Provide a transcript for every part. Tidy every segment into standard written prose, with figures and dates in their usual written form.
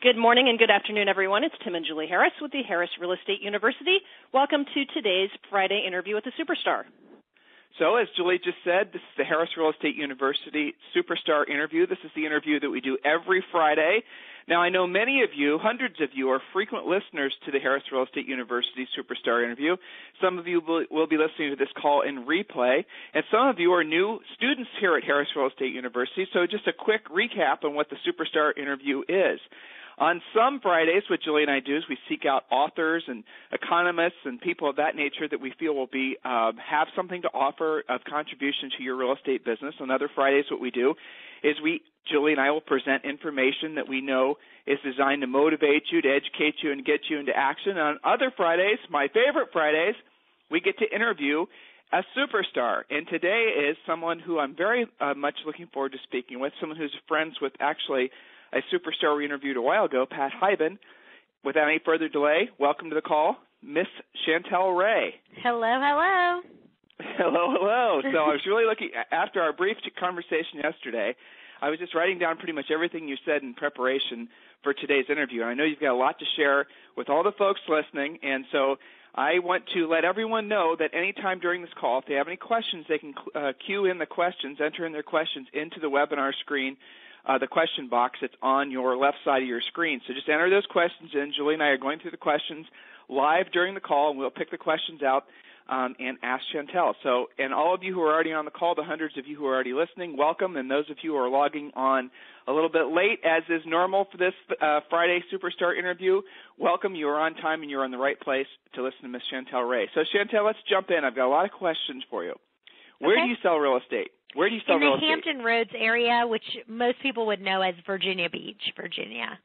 Good morning and good afternoon, everyone. It's Tim and Julie Harris with the Harris Real Estate University. Welcome to today's Friday interview with the Superstar. So, as Julie just said, this is the Harris Real Estate University Superstar interview. This is the interview that we do every Friday. Now, I know many of you, hundreds of you, are frequent listeners to the Harris Real Estate University Superstar interview. Some of you will be listening to this call in replay, and some of you are new students here at Harris Real Estate University. So just a quick recap on what the Superstar interview is. On some Fridays, what Julie and I do is we seek out authors and economists and people of that nature that we feel will be have something to offer of contribution to your real estate business. On other Fridays, what we do is Julie and I will present information that we know is designed to motivate you, to educate you, and get you into action. On other Fridays, my favorite Fridays, we get to interview a superstar. And today is someone who I'm very much looking forward to speaking with, someone who's friends with actually a superstar we interviewed a while ago, Pat Hyben. Without any further delay, welcome to the call, Miss Chantel Ray. Hello, hello. Hello, hello. So I was really looking, after our brief conversation yesterday, I was just writing down pretty much everything you said in preparation for today's interview. And I know you've got a lot to share with all the folks listening, and so I want to let everyone know that any time during this call, if they have any questions, they can cue in the questions, enter in their questions into the webinar screen, the question box that's on your left side of your screen. So just enter those questions in. Julie and I are going through the questions live during the call, and we'll pick the questions out and ask Chantel. So, and all of you who are already on the call, the hundreds of you who are already listening, welcome. And those of you who are logging on a little bit late, as is normal for this Friday Superstar interview, welcome. You are on time and you're in the right place to listen to Miss Chantel Ray. So, Chantel, let's jump in. I've got a lot of questions for you. Where do you sell real estate? Where do you sell real estate? In the Hampton Roads area, which most people would know as Virginia Beach, Virginia.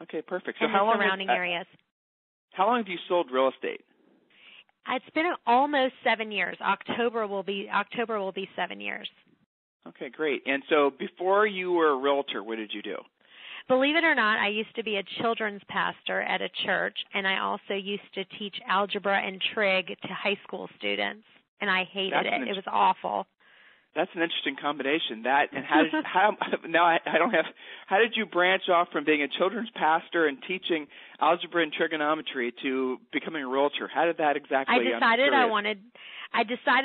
Okay, perfect. So and how long surrounding areas. How long have you sold real estate? It's been almost 7 years. October will be 7 years. Okay, great. And so before you were a realtor, what did you do? Believe it or not, I used to be a children's pastor at a church, and I also used to teach algebra and trig to high school students, and I hated it. It was awful. That's an interesting combination. That and how did you branch off from being a children's pastor and teaching algebra and trigonometry to becoming a realtor? How did that exactly? I decided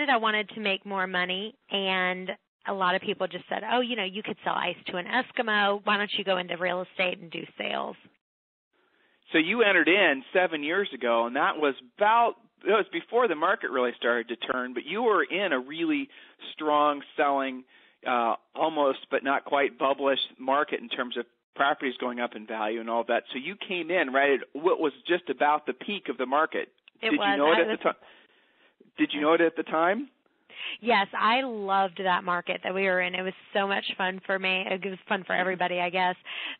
I wanted to make more money, and a lot of people just said, "Oh, you could sell ice to an Eskimo. Why don't you go into real estate and do sales?" So you entered in 7 years ago, and that was it was before the market really started to turn, but you were in a really strong selling, almost but not quite bubblish market in terms of properties going up in value and all of that. So you came in right at what was just about the peak of the market. Did you know it at the time? Did you know it at the time? Yes, I loved that market that we were in. It was so much fun for me. It was fun for everybody, I guess.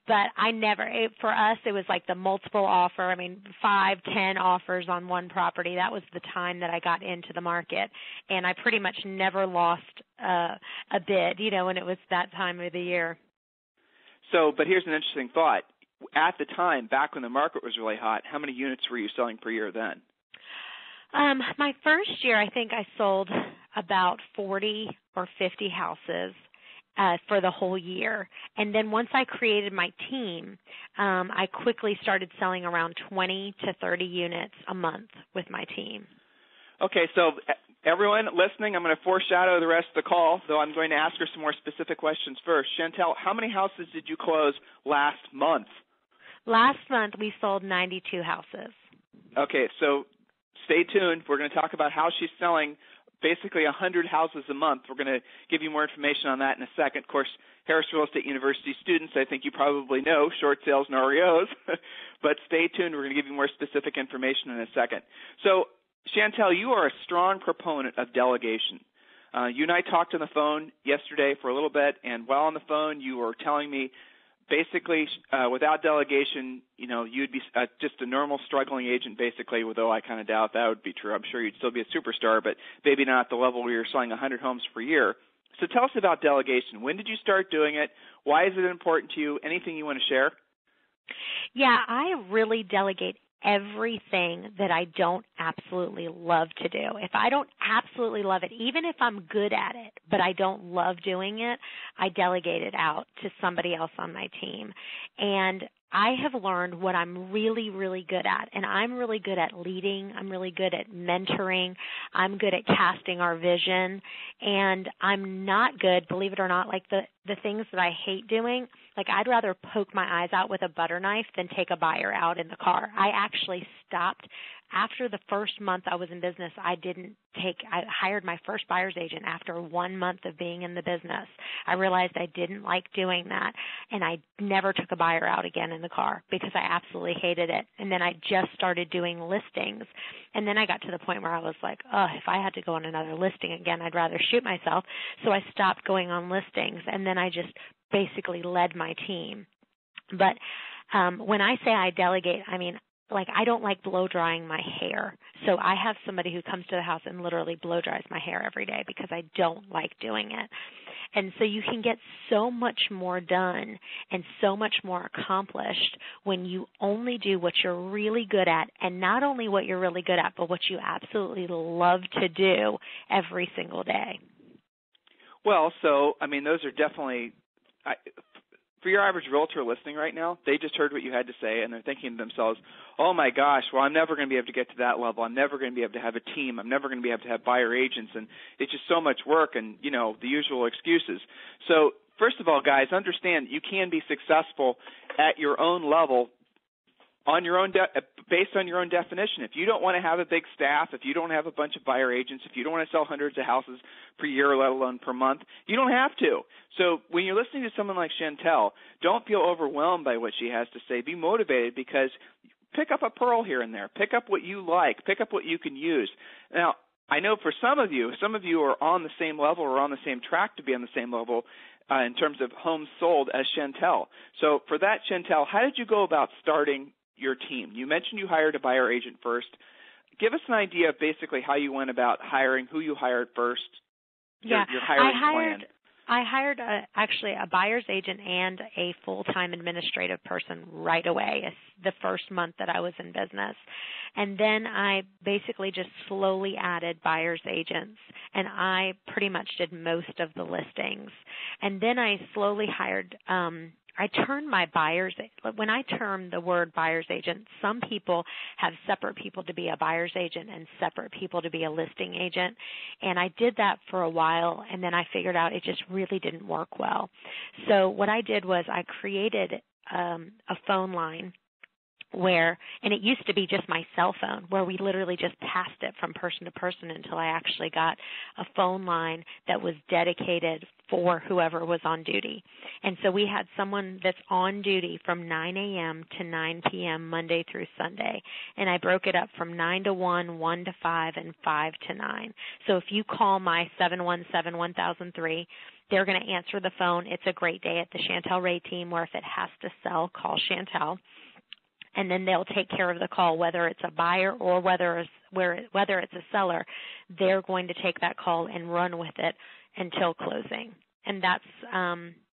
But for us, it was like the multiple offer. 5, 10 offers on one property. That was the time that I got into the market. And I pretty much never lost a bid, when it was that time of the year. So, but here's an interesting thought. At the time, back when the market was really hot, how many units were you selling per year then? My first year, I think I sold about 40 or 50 houses for the whole year. And then once I created my team, I quickly started selling around 20 to 30 units a month with my team. Okay, so everyone listening, I'm going to foreshadow the rest of the call, though I'm going to ask her some more specific questions first. Chantel, how many houses did you close last month? Last month, we sold 92 houses. Okay, so stay tuned. We're going to talk about how she's selling basically 100 houses a month. We're going to give you more information on that in a second. Of course, Harris Real Estate University students, I think you probably know, short sales and REOs. But stay tuned. We're going to give you more specific information in a second. So, Chantel, you are a strong proponent of delegation. You and I talked on the phone yesterday for a little bit, and while on the phone, you were telling me basically, without delegation, you'd be just a normal struggling agent, basically, although I kind of doubt that would be true. I'm sure you'd still be a superstar, but maybe not at the level where you're selling 100 homes per year. So tell us about delegation. When did you start doing it? Why is it important to you? Anything you want to share? Yeah, I really delegate everything that I don't absolutely love to do. If I don't absolutely love it, even if I'm good at it, but I don't love doing it, I delegate it out to somebody else on my team. And I have learned what I'm really, really good at, and I'm really good at leading. I'm really good at mentoring. I'm good at casting our vision, and I'm not good, believe it or not, like the things that I hate doing. Like I'd rather poke my eyes out with a butter knife than take a buyer out in the car. I actually stopped. After the first month I was in business, I hired my first buyer's agent after 1 month of being in the business. I realized I didn't like doing that, and I never took a buyer out again in the car because I absolutely hated it. And then I just started doing listings, and then I got to the point where I was like, oh, if I had to go on another listing again, I'd rather shoot myself. So I stopped going on listings, and then I just basically led my team. But when I say I delegate, I mean, like I don't like blow drying my hair. So I have somebody who comes to the house and literally blow dries my hair every day because I don't like doing it. And so you can get so much more done and so much more accomplished when you only do what you're really good at, and not only what you're really good at, but what you absolutely love to do every single day. Well, so, I mean, those are definitely for your average realtor listening right now, they just heard what you had to say, and they're thinking to themselves, oh, my gosh, well, I'm never going to be able to get to that level. I'm never going to be able to have a team. I'm never going to be able to have buyer agents, and it's just so much work and, you know, the usual excuses. So, first of all, guys, understand you can be successful at your own level on your own based on your own definition. If you don't want to have a big staff, if you don't have a bunch of buyer agents, if you don't want to sell hundreds of houses per year, let alone per month, you don't have to. So when you're listening to someone like Chantel, don't feel overwhelmed by what she has to say. Be motivated, because pick up a pearl here and there. Pick up what you like. Pick up what you can use. Now, I know for some of you are on the same level or on the same track to be on the same level in terms of homes sold as Chantel. So for that, Chantel, how did you go about starting your team? You mentioned you hired a buyer agent first. Give us an idea of basically how you went about hiring, who you hired first, your hiring plan. I hired actually a buyer's agent and a full-time administrative person right away, the first month that I was in business. And then I basically just slowly added buyer's agents, and I pretty much did most of the listings. And then I slowly hired I turned my buyers, when I term the word buyer's agent, some people have separate people to be a buyer's agent and separate people to be a listing agent. And I did that for a while, and then I figured out it just really didn't work well. So what I did was I created a phone line and it used to be just my cell phone, where we literally just passed it from person to person until I actually got a phone line that was dedicated for whoever was on duty. And so we had someone that's on duty from 9 a.m. to 9 p.m. Monday through Sunday. And I broke it up from 9 to 1, 1 to 5, and 5 to 9. So if you call my 717-1003, they're going to answer the phone. It's a great day at the Chantal HREU team, where if it has to sell, call Chantal. And then they'll take care of the call, whether it's a buyer or whether it's a seller. They're going to take that call and run with it until closing. And that's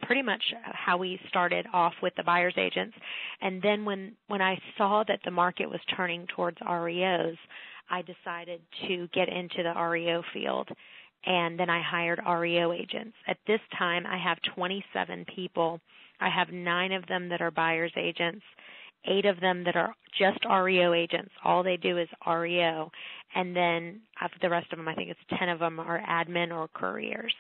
pretty much how we started off with the buyer's agents. And then when I saw that the market was turning towards REOs, I decided to get into the REO field. And then I hired REO agents. At this time, I have 27 people. I have 9 of them that are buyer's agents, 8 of them that are just REO agents. All they do is REO. And then the rest of them, I think it's 10 of them, are admin or couriers.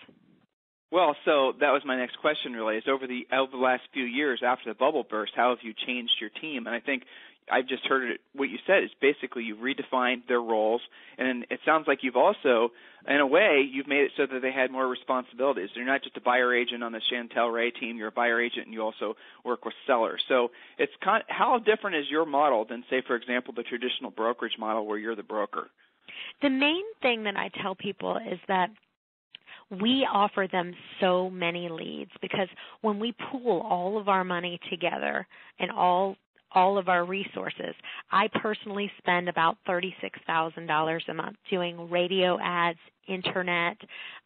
Well, so that was my next question, really, is over the last few years after the bubble burst, how have you changed your team? And I think I've just heard what you said is basically you've redefined their roles, and it sounds like you've also, in a way, you've made it so that they had more responsibilities. You're not just a buyer agent on the Chantal HREU team. You're a buyer agent, and you also work with sellers. So it's how different is your model than, say, for example, the traditional brokerage model where you're the broker? The main thing that I tell people is that we offer them so many leads, because when we pool all of our money together and all of our resources, I personally spend about $36,000 a month doing radio ads, internet.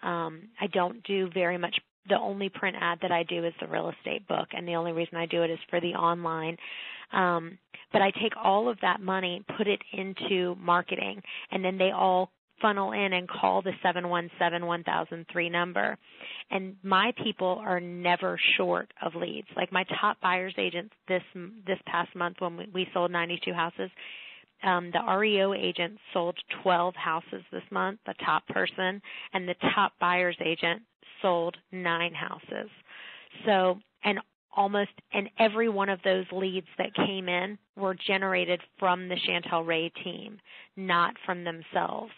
I don't do very much. The only print ad that I do is the real estate book, and the only reason I do it is for the online. But I take all of that money, put it into marketing, and then they all funnel in and call the 717-1003 number. And my people are never short of leads. Like my top buyer's agents this past month when we sold 92 houses, the REO agent sold 12 houses this month, the top person, and the top buyer's agent sold 9 houses. So, and every one of those leads that came in were generated from the Chantel HREU team, not from themselves.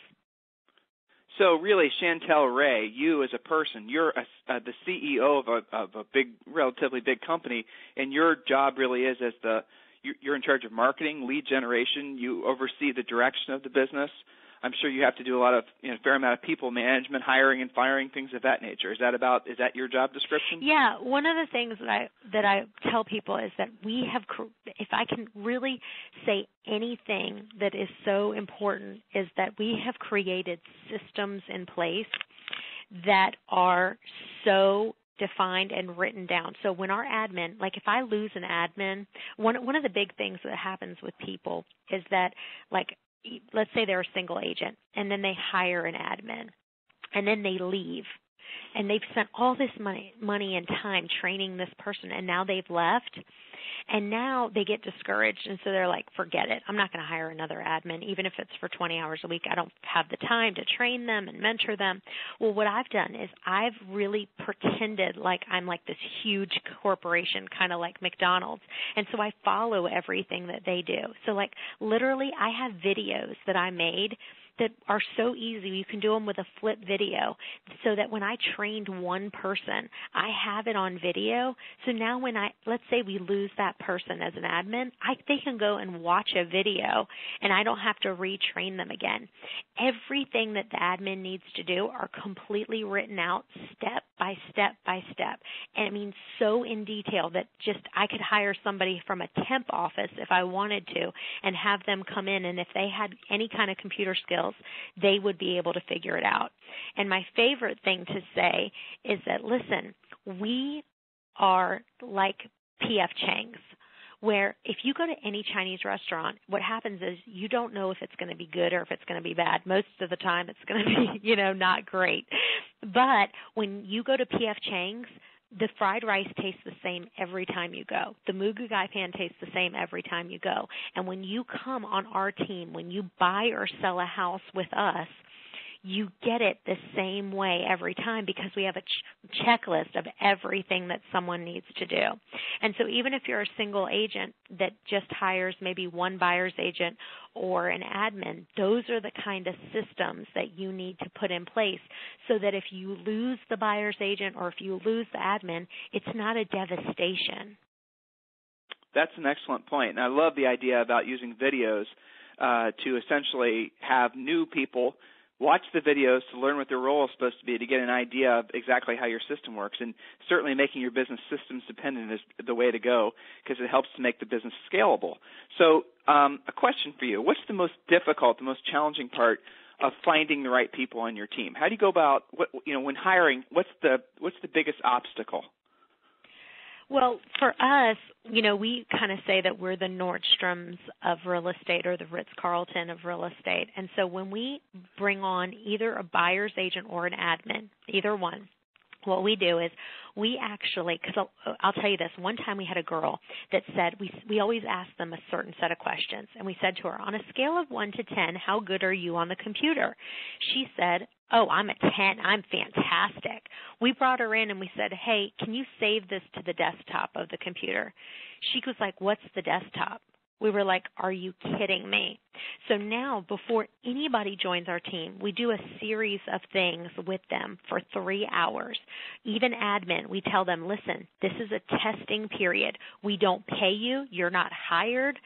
So really, Chantel HREU, you as a person, you're the CEO of a big, relatively big company, and your job really is you're in charge of marketing, lead generation. You oversee the direction of the business. I'm sure you have to do a fair amount of people management, hiring and firing, things of that nature. Is that your job description? Yeah. One of the things that I tell people is that we have, if I can really say anything that is so important, is that we have created systems in place that are so defined and written down. So when our admin, like if I lose an admin, one of the big things that happens with people is that, like, let's say they're a single agent and then they hire an admin and then they leave and they've spent all this money and time training this person and now they've left and now they get discouraged and so they're like, forget it. I'm not going to hire another admin even if it's for 20 hours a week. I don't have the time to train them and mentor them. Well, what I've done is I've really pretended like I'm like this huge corporation, kind of like McDonald's. And so I follow everything that they do. So like literally I have videos that I made that are so easy. You can do them with a flip video so that when I trained one person, I have it on video. So now when let's say we lose that person as an admin, they can go and watch a video and I don't have to retrain them again. Everything that the admin needs to do are completely written out step by step by step. And it means so in detail that just I could hire somebody from a temp office if I wanted to and have them come in, and if they had any kind of computer skills, they would be able to figure it out. And my favorite thing to say is that, listen, we are like P.F. Chang's, where if you go to any Chinese restaurant, what happens is you don't know if it's going to be good or if it's going to be bad. Most of the time it's going to be, not great. But when you go to P.F. Chang's, the fried rice tastes the same every time you go. The mugu gai pan tastes the same every time you go. And when you come on our team, when you buy or sell a house with us, you get it the same way every time because we have a checklist of everything that someone needs to do. And so even if you're a single agent that just hires maybe one buyer's agent or an admin, those are the kind of systems that you need to put in place so that if you lose the buyer's agent or if you lose the admin, it's not a devastation. That's an excellent point. And I love the idea about using videos to essentially have new people watch the videos to learn what their role is supposed to be, to get an idea of exactly how your system works. And certainly making your business systems dependent is the way to go because it helps to make the business scalable. So a question for you. What's the most difficult, the most challenging part of finding the right people on your team? How do you go about, when hiring, what's the biggest obstacle? Well, for us, we kind of say that we're the Nordstroms of real estate or the Ritz-Carlton of real estate. And so when we bring on either a buyer's agent or an admin, either one, what we do is we actually, because I'll tell you this, one time we had a girl that said, we always ask them a certain set of questions. And we said to her, on a scale of 1 to 10, how good are you on the computer? She said, oh, I'm a 10. I'm fantastic. We brought her in and we said, hey, can you save this to the desktop of the computer? She was like, what's the desktop? We were like, are you kidding me? So now before anybody joins our team, we do a series of things with them for 3 hours. Even admin, we tell them, listen, this is a testing period. We don't pay you. You're not hired.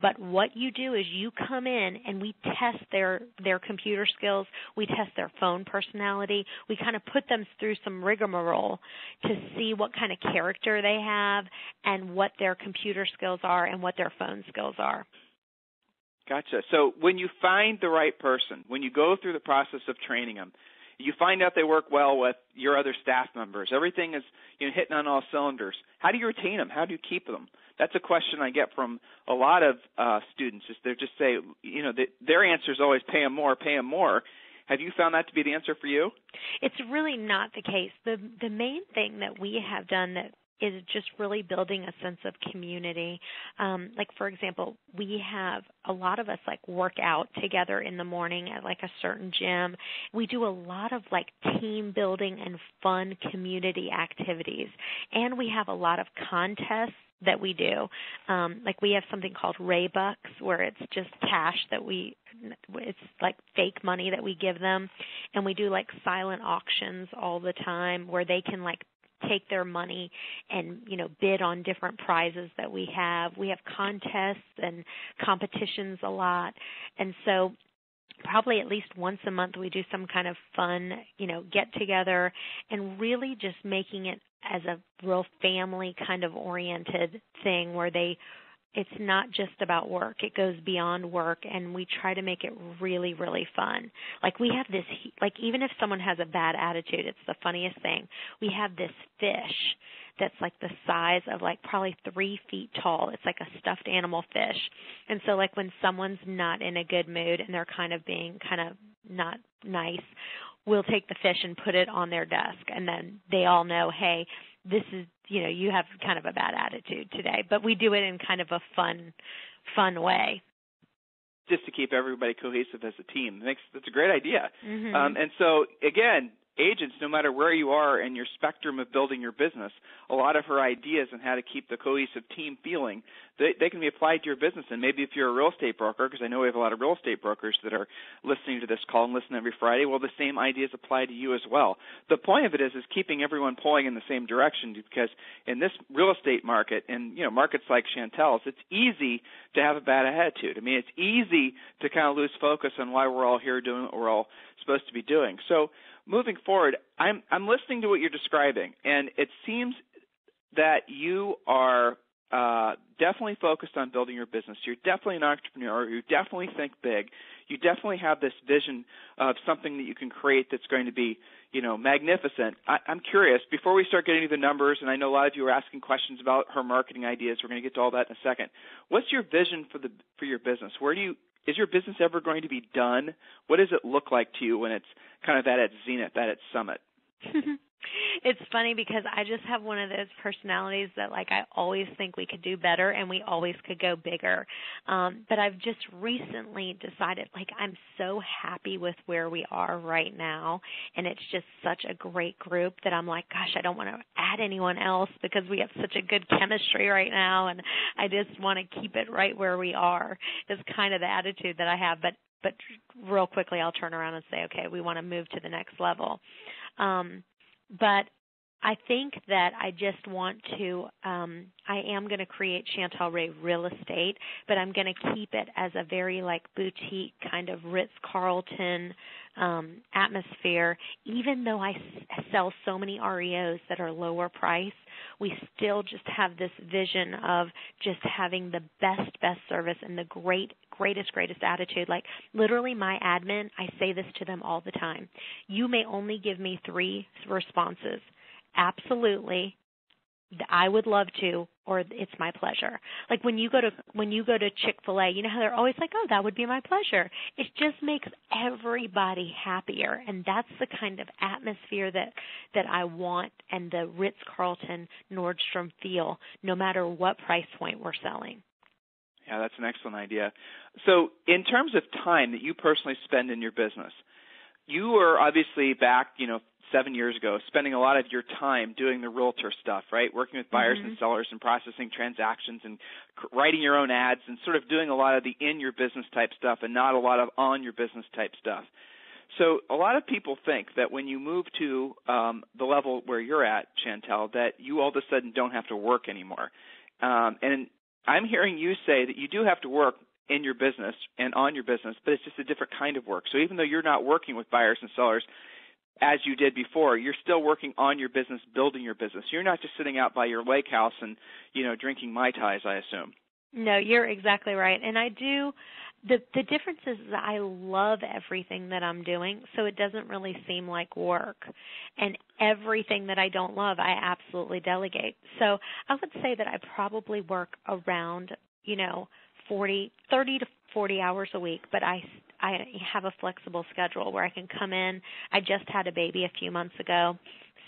But what you do is you come in and we test their computer skills. We test their phone personality. We kind of put them through some rigmarole to see what kind of character they have and what their computer skills are and what their phone skills are. Gotcha. So when you find the right person, when you go through the process of training them, you find out they work well with your other staff members. Everything is hitting on all cylinders. How do you retain them? How do you keep them? That's a question I get from a lot of students. Is they just say, their answer is always pay them more, pay them more. Have you found that to be the answer for you? It's really not the case. The main thing that we have done that is just really building a sense of community. Like, for example, we have a lot of us, like, work out together in the morning at, like, a certain gym. We do a lot of, like, team building and fun community activities. And we have a lot of contests that we do. Like, we have something called HREU bucks, where it's just cash that it's like fake money that we give them. And we do, like, silent auctions all the time where they can, like, take their money and, you know, bid on different prizes that we have. We have contests and competitions a lot. And so probably at least once a month we do some kind of fun, you know, get together, and really just making it as a real family kind of oriented thing where it's not just about work. It goes beyond work, and we try to make it really, really fun. Like, we have this, like, even if someone has a bad attitude, it's the funniest thing. We have this fish that's like the size of, like, probably 3 feet tall. It's like a stuffed animal fish. And so, like, when someone's not in a good mood and they're kind of being kind of not nice, we'll take the fish and put it on their desk, and then they all know, hey, this is, you know, you have kind of a bad attitude today. But we do it in kind of a fun way. Just to keep everybody cohesive as a team. That's a great idea. Mm-hmm. And so, again, agents, no matter where you are in your spectrum of building your business, a lot of her ideas on how to keep the cohesive team feeling, they can be applied to your business. And maybe if you're a real estate broker, because I know we have a lot of real estate brokers that are listening to this call and listen every Friday, well, the same ideas apply to you as well. The point of it is keeping everyone pulling in the same direction, because in this real estate market, and, you know, markets like Chantel's, it's easy to have a bad attitude. I mean, it's easy to kind of lose focus on why we're all here doing what we're all supposed to be doing. So moving forward, I'm listening to what you're describing, and it seems that you are definitely focused on building your business. You're definitely an entrepreneur. You definitely think big. You definitely have this vision of something that you can create that's going to be, you know, magnificent. I'm curious, before we start getting to the numbers, and I know a lot of you are asking questions about her marketing ideas. We're going to get to all that in a second. What's your vision for your business? Is your business ever going to be done? What does it look like to you when it's kind of at its zenith, at its summit? It's funny because I just have one of those personalities that, like, I always think we could do better and we always could go bigger. But I've just recently decided, like, I'm so happy with where we are right now, and it's just such a great group that I'm like, gosh, I don't want to add anyone else because we have such a good chemistry right now, and I just want to keep it right where we are. Is kind of the attitude that I have. But real quickly I'll turn around and say, okay, we want to move to the next level. But I think that I just want to, I am going to create Chantal Ray Real Estate, but I'm going to keep it as a very, like, boutique kind of Ritz-Carlton atmosphere. Even though I sell so many REOs that are lower price, we still just have this vision of just having the best service and the greatest attitude. Like, literally, my admin, I say this to them all the time. You may only give me 3 responses. Absolutely, I would love to, or it's my pleasure. Like, when you go to Chick-fil-A, you know how they're always like, oh, that would be my pleasure. It just makes everybody happier, and that's the kind of atmosphere that I want, and the Ritz-Carlton Nordstrom feel, no matter what price point we're selling. Yeah, that's an excellent idea. So in terms of time that you personally spend in your business, you were obviously back, 7 years ago, spending a lot of your time doing the realtor stuff, right? Working with buyers and sellers and processing transactions and writing your own ads and sort of doing a lot of the in your business type stuff and not a lot of on your business type stuff. So a lot of people think that when you move to the level where you're at, Chantel, that you all of a sudden don't have to work anymore. And I'm hearing you say that you do have to work in your business and on your business, but it's just a different kind of work. So even though you're not working with buyers and sellers as you did before, you're still working on your business, building your business. You're not just sitting out by your lake house and, drinking Mai Tais, I assume. No, you're exactly right. And I do. The difference is that I love everything that I'm doing, so it doesn't really seem like work. And everything that I don't love, I absolutely delegate. So I would say that I probably work around, 30 to 40 hours a week, but I I have a flexible schedule where I can come in. I just had a baby a few months ago,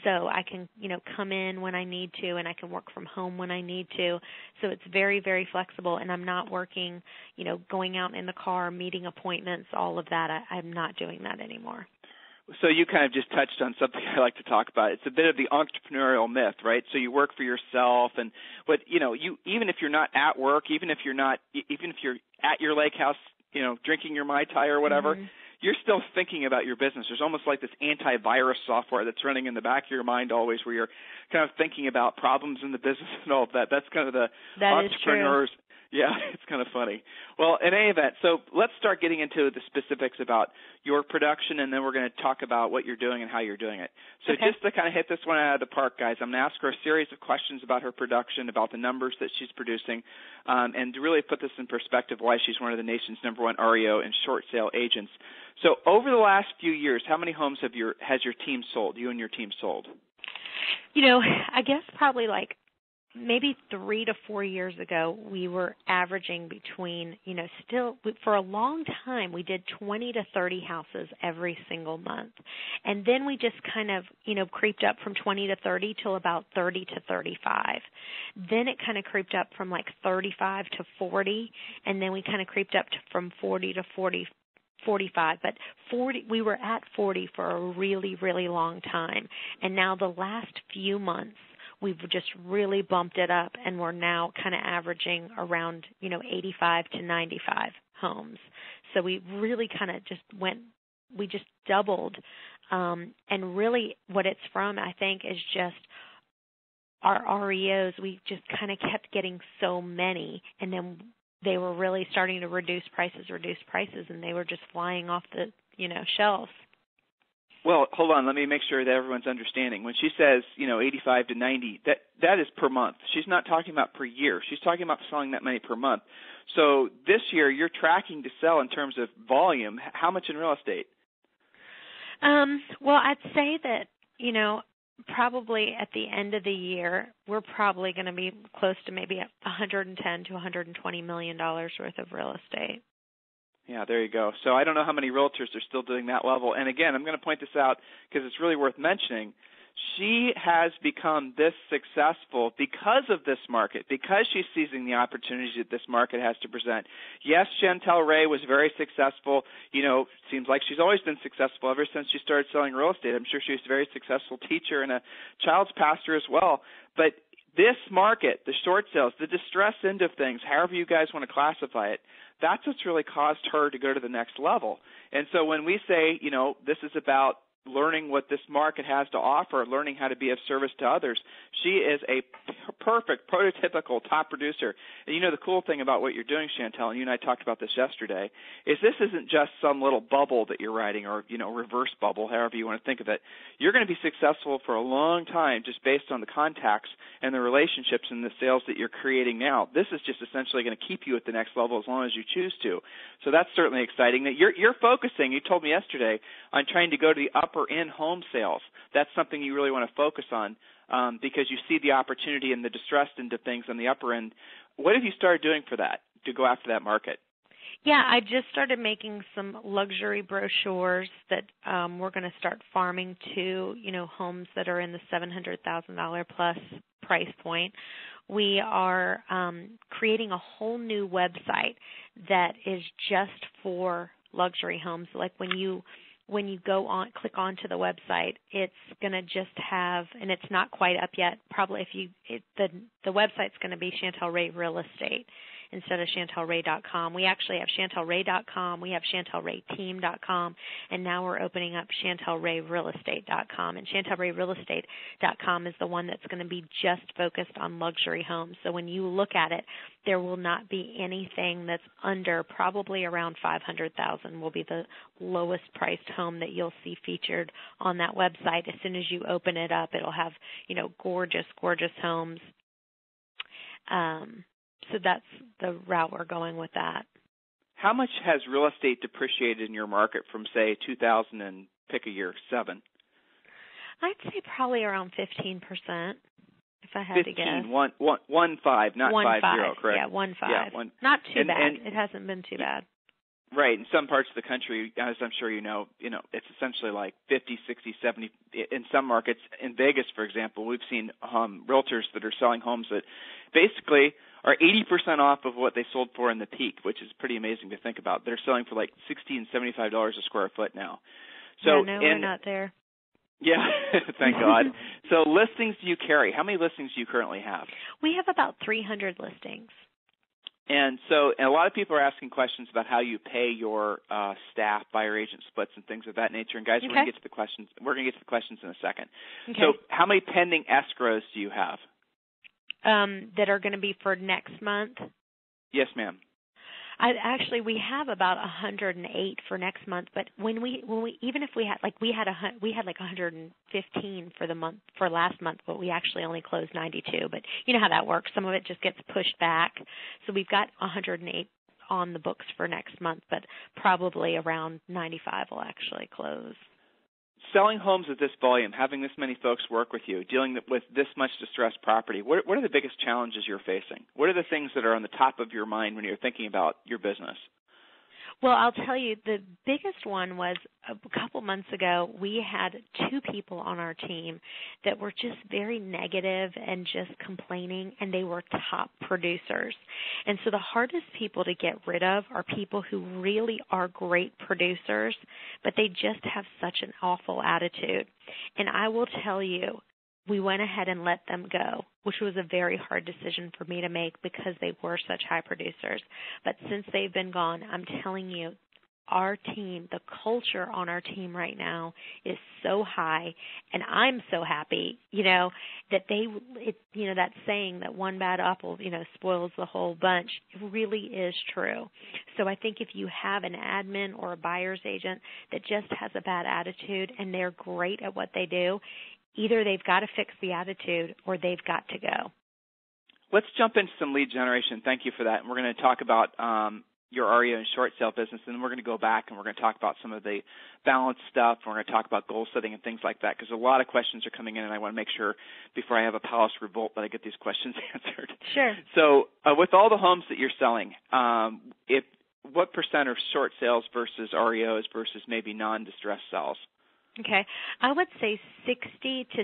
so I can, come in when I need to, and I can work from home when I need to. So it's very, very flexible, and I'm not working, going out in the car, meeting appointments, all of that. I'm not doing that anymore. So you kind of just touched on something I like to talk about. It's a bit of the entrepreneurial myth, right? So you work for yourself, and you even if you're not at work, even if you're at your lake house, drinking your Mai Tai or whatever, mm-hmm. You're still thinking about your business. There's almost like this antivirus software that's running in the back of your mind always, where you're kind of thinking about problems in the business and all of that. That's kind of the entrepreneurs. Yeah, it's kind of funny. Well, in any event, so let's start getting into the specifics about your production, and then we're going to talk about what you're doing and how you're doing it. So Just to kind of hit this one out of the park, guys, I'm going to ask her a series of questions about her production, about the numbers that she's producing, and to really put this in perspective, why she's one of the nation's #1 REO and short sale agents. So over the last few years, how many homes has your team sold, you and your team sold? I guess probably maybe 3 to 4 years ago, we were averaging between, for a long time, we did 20 to 30 houses every single month. And then we just kind of, creeped up from 20 to 30 till about 30 to 35. Then it kind of creeped up from 35 to 40, and then we kind of creeped up from 40 to 45, but 40, we were at 40 for a really, really long time. And now the last few months, we've just really bumped it up, and we're now kind of averaging around, 85 to 95 homes. So we really kind of we just doubled. And really what it's from, I think, is just our REOs. We just kind of kept getting so many, and then they were really starting to reduce prices, and they were just flying off the, shelves. Well, hold on. Let me make sure that everyone's understanding. When she says, 85 to 90, that is per month. She's not talking about per year. She's talking about selling that many per month. So this year, you're tracking to sell in terms of volume. How much in real estate? Well, I'd say that, probably at the end of the year, we're probably going to be close to maybe $110 to $120 million worth of real estate. Yeah, there you go. So I don't know how many realtors are still doing that level. And again, I'm going to point this out because it's really worth mentioning. She has become this successful because of this market, because she's seizing the opportunities that this market has to present. Yes, Chantel Ray was very successful. Seems like she's always been successful ever since she started selling real estate. I'm sure she was a very successful teacher and a child's pastor as well. But this market, the short sales, the distress end of things, however you guys want to classify it, that's what's really caused her to go to the next level. And so when we say, this is about learning what this market has to offer, learning how to be of service to others, she is a perfect, prototypical top producer. And the cool thing about what you're doing, Chantel, and you and I talked about this yesterday, is this isn't just some little bubble that you're riding or, reverse bubble, however you want to think of it. You're going to be successful for a long time just based on the contacts and the relationships and the sales that you're creating now. This is just essentially going to keep you at the next level as long as you choose to. So that's certainly exciting. That you're focusing, you told me yesterday, on trying to go to the upper end home sales. That's something you really want to focus on because you see the opportunity and the distressed into things on the upper end. What have you started doing for that, to go after that market? Yeah, I just started making some luxury brochures that we're going to start farming to, homes that are in the $700,000 plus price point. We are creating a whole new website that is just for luxury homes. Like when you go on, click onto the website, it's going to just have, and it's not quite up yet. Probably the website's going to be Chantel Ray Real Estate instead of ChantelRay.com. We actually have ChantelRay.com, we have ChantelRayTeam.com, and now we're opening up ChantelRayRealestate.com. And ChantelRayRealestate.com is the one that's going to be just focused on luxury homes. So when you look at it, there will not be anything that's under, probably around $500,000 will be the lowest priced home that you'll see featured on that website. As soon as you open it up, it'll have, gorgeous, gorgeous homes. So that's the route we're going with that. How much has real estate depreciated in your market from, say, 2000 and pick a year, 7? I'd say probably around 15%, if I had 15, to guess. 1.5, not 5.0, correct? Yeah, 1.5. Yeah, Not too bad. It hasn't been too bad. Right. In some parts of the country, as I'm sure you know, it's essentially like 50, 60, 70. In some markets, in Vegas, for example, we've seen realtors that are selling homes that basically are 80% off of what they sold for in the peak, which is pretty amazing to think about. They're selling for like $60 and $75 a square foot now. So, no, we're not there. Yeah, thank God. So listings do you carry? How many listings do you currently have? We have about 300 listings. And a lot of people are asking questions about how you pay your staff, buyer agent splits, and things of that nature. And guys, okay. we're going to get to the questions. We're going to get to the questions in a second. Okay. So, how many pending escrows do you have? That are going to be for next month? Yes, ma'am. We have about 108 for next month, but when we even if we had like 115 for last month, but we actually only closed 92. But you know how that works. Some of it just gets pushed back. So we've got 108 on the books for next month, but probably around 95 will actually close. Selling homes at this volume, having this many folks work with you, dealing with this much distressed property, what are the biggest challenges you're facing? What are the things that are on the top of your mind when you're thinking about your business? Well, I'll tell you, the biggest one was a couple months ago, we had 2 people on our team that were just very negative and just complaining, and they were top producers. And so the hardest people to get rid of are people who really are great producers, but they just have such an awful attitude. And I will tell you, we went ahead and let them go, which was a very hard decision for me to make because they were such high producers. But since they've been gone, I'm telling you, our team, the culture on our team right now is so high, and I'm so happy, that that saying that one bad apple, spoils the whole bunch, it really is true. So I think if you have an admin or a buyer's agent that just has a bad attitude and they're great at what they do, either they've got to fix the attitude or they've got to go. Let's jump into some lead generation. Thank you for that. And we're going to talk about your REO and short sale business, and then we're going to go back and we're going to talk about some of the balance stuff. We're going to talk about goal setting and things like that because a lot of questions are coming in, and I want to make sure before I have a palace revolt that I get these questions answered. Sure. So with all the homes that you're selling, what percent are short sales versus REOs versus maybe non-distressed sales? Okay. I would say 60 to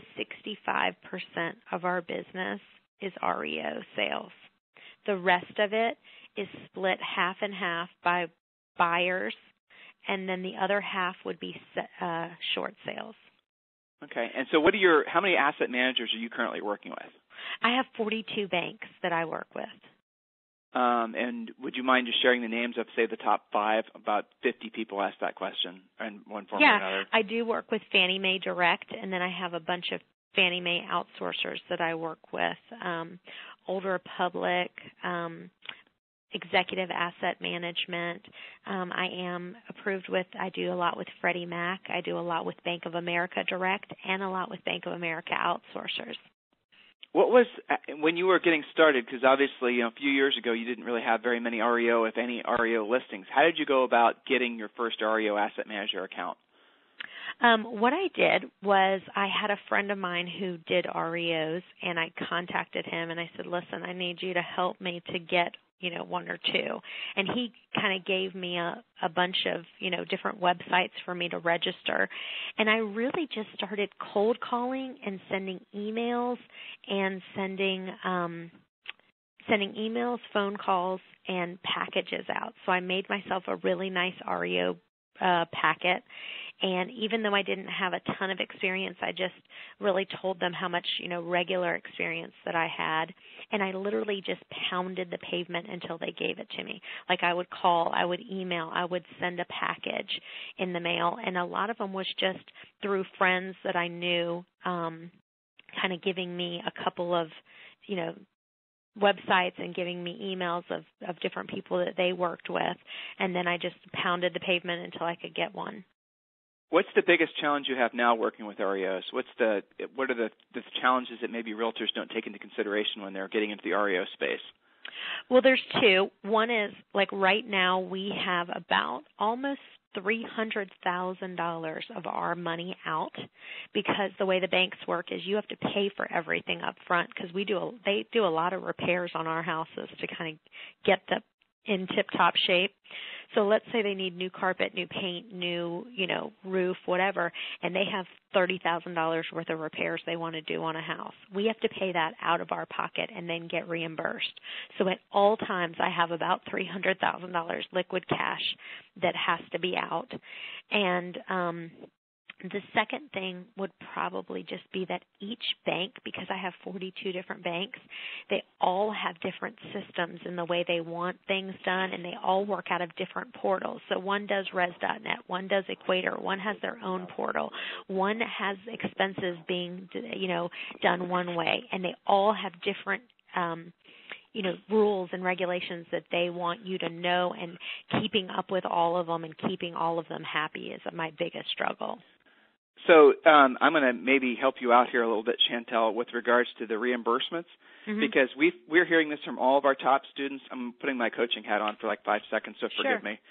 65% of our business is REO sales. The rest of it is split half and half by buyers, and then the other half would be short sales. Okay. And so how many asset managers are you currently working with? I have 42 banks that I work with. And would you mind just sharing the names of, say, the top 5? About 50 people asked that question in one form or another. Yeah, I do work with Fannie Mae Direct, and then I have a bunch of Fannie Mae outsourcers that I work with. Old Republic, Executive Asset Management. I do a lot with Freddie Mac. I do a lot with Bank of America Direct and a lot with Bank of America outsourcers. What was, when you were getting started, because obviously, a few years ago you didn't really have very many REO, if any, REO listings. How did you go about getting your first REO asset manager account? What I did was I had a friend of mine who did REOs, and I contacted him, and I said, listen, I need you to help me to get one or two. And he kind of gave me a bunch of, different websites for me to register. And I really just started cold calling and sending emails and sending emails, phone calls, and packages out. So I made myself a really nice REO packet. And even though I didn't have a ton of experience, I just really told them how much, regular experience that I had. And I literally just pounded the pavement until they gave it to me. Like I would call, I would email, I would send a package in the mail. And a lot of them was just through friends that I knew, kind of giving me a couple of, websites and giving me emails of different people that they worked with. And then I just pounded the pavement until I could get one. What's the biggest challenge you have now working with REOs? What are the challenges that maybe realtors don't take into consideration when they're getting into the REO space? Well, there's two. One is, like right now, we have about almost $300,000 of our money out because the way the banks work is you have to pay for everything up front because they do a lot of repairs on our houses to kind of get in tip-top shape. So let's say they need new carpet, new paint, new, roof, whatever, and they have $30,000 worth of repairs they want to do on a house. We have to pay that out of our pocket and then get reimbursed. So at all times, I have about $300,000 liquid cash that has to be out. And the second thing would probably just be that each bank, because I have 42 different banks, they all have different systems in the way they want things done, and they all work out of different portals. So one does res.net, one does Equator, one has their own portal, one has expenses being, done one way, and they all have different rules and regulations that they want you to know, and keeping up with all of them and keeping all of them happy is my biggest struggle. So I'm going to maybe help you out here a little bit, Chantel, with regards to the reimbursements, because we're hearing this from all of our top students. I'm putting my coaching hat on for like 5 seconds, so forgive me.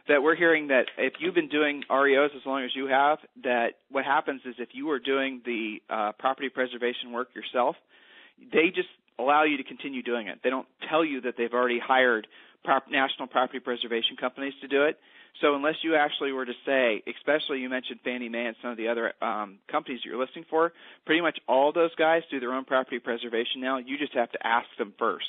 That we're hearing that if you've been doing REOs as long as you have, that what happens is if you are doing the property preservation work yourself, they just allow you to continue doing it. They don't tell you that they've already hired national property preservation companies to do it. So unless you actually were to say, especially you mentioned Fannie Mae and some of the other companies you're listing for, pretty much all those guys do their own property preservation now. You just have to ask them first.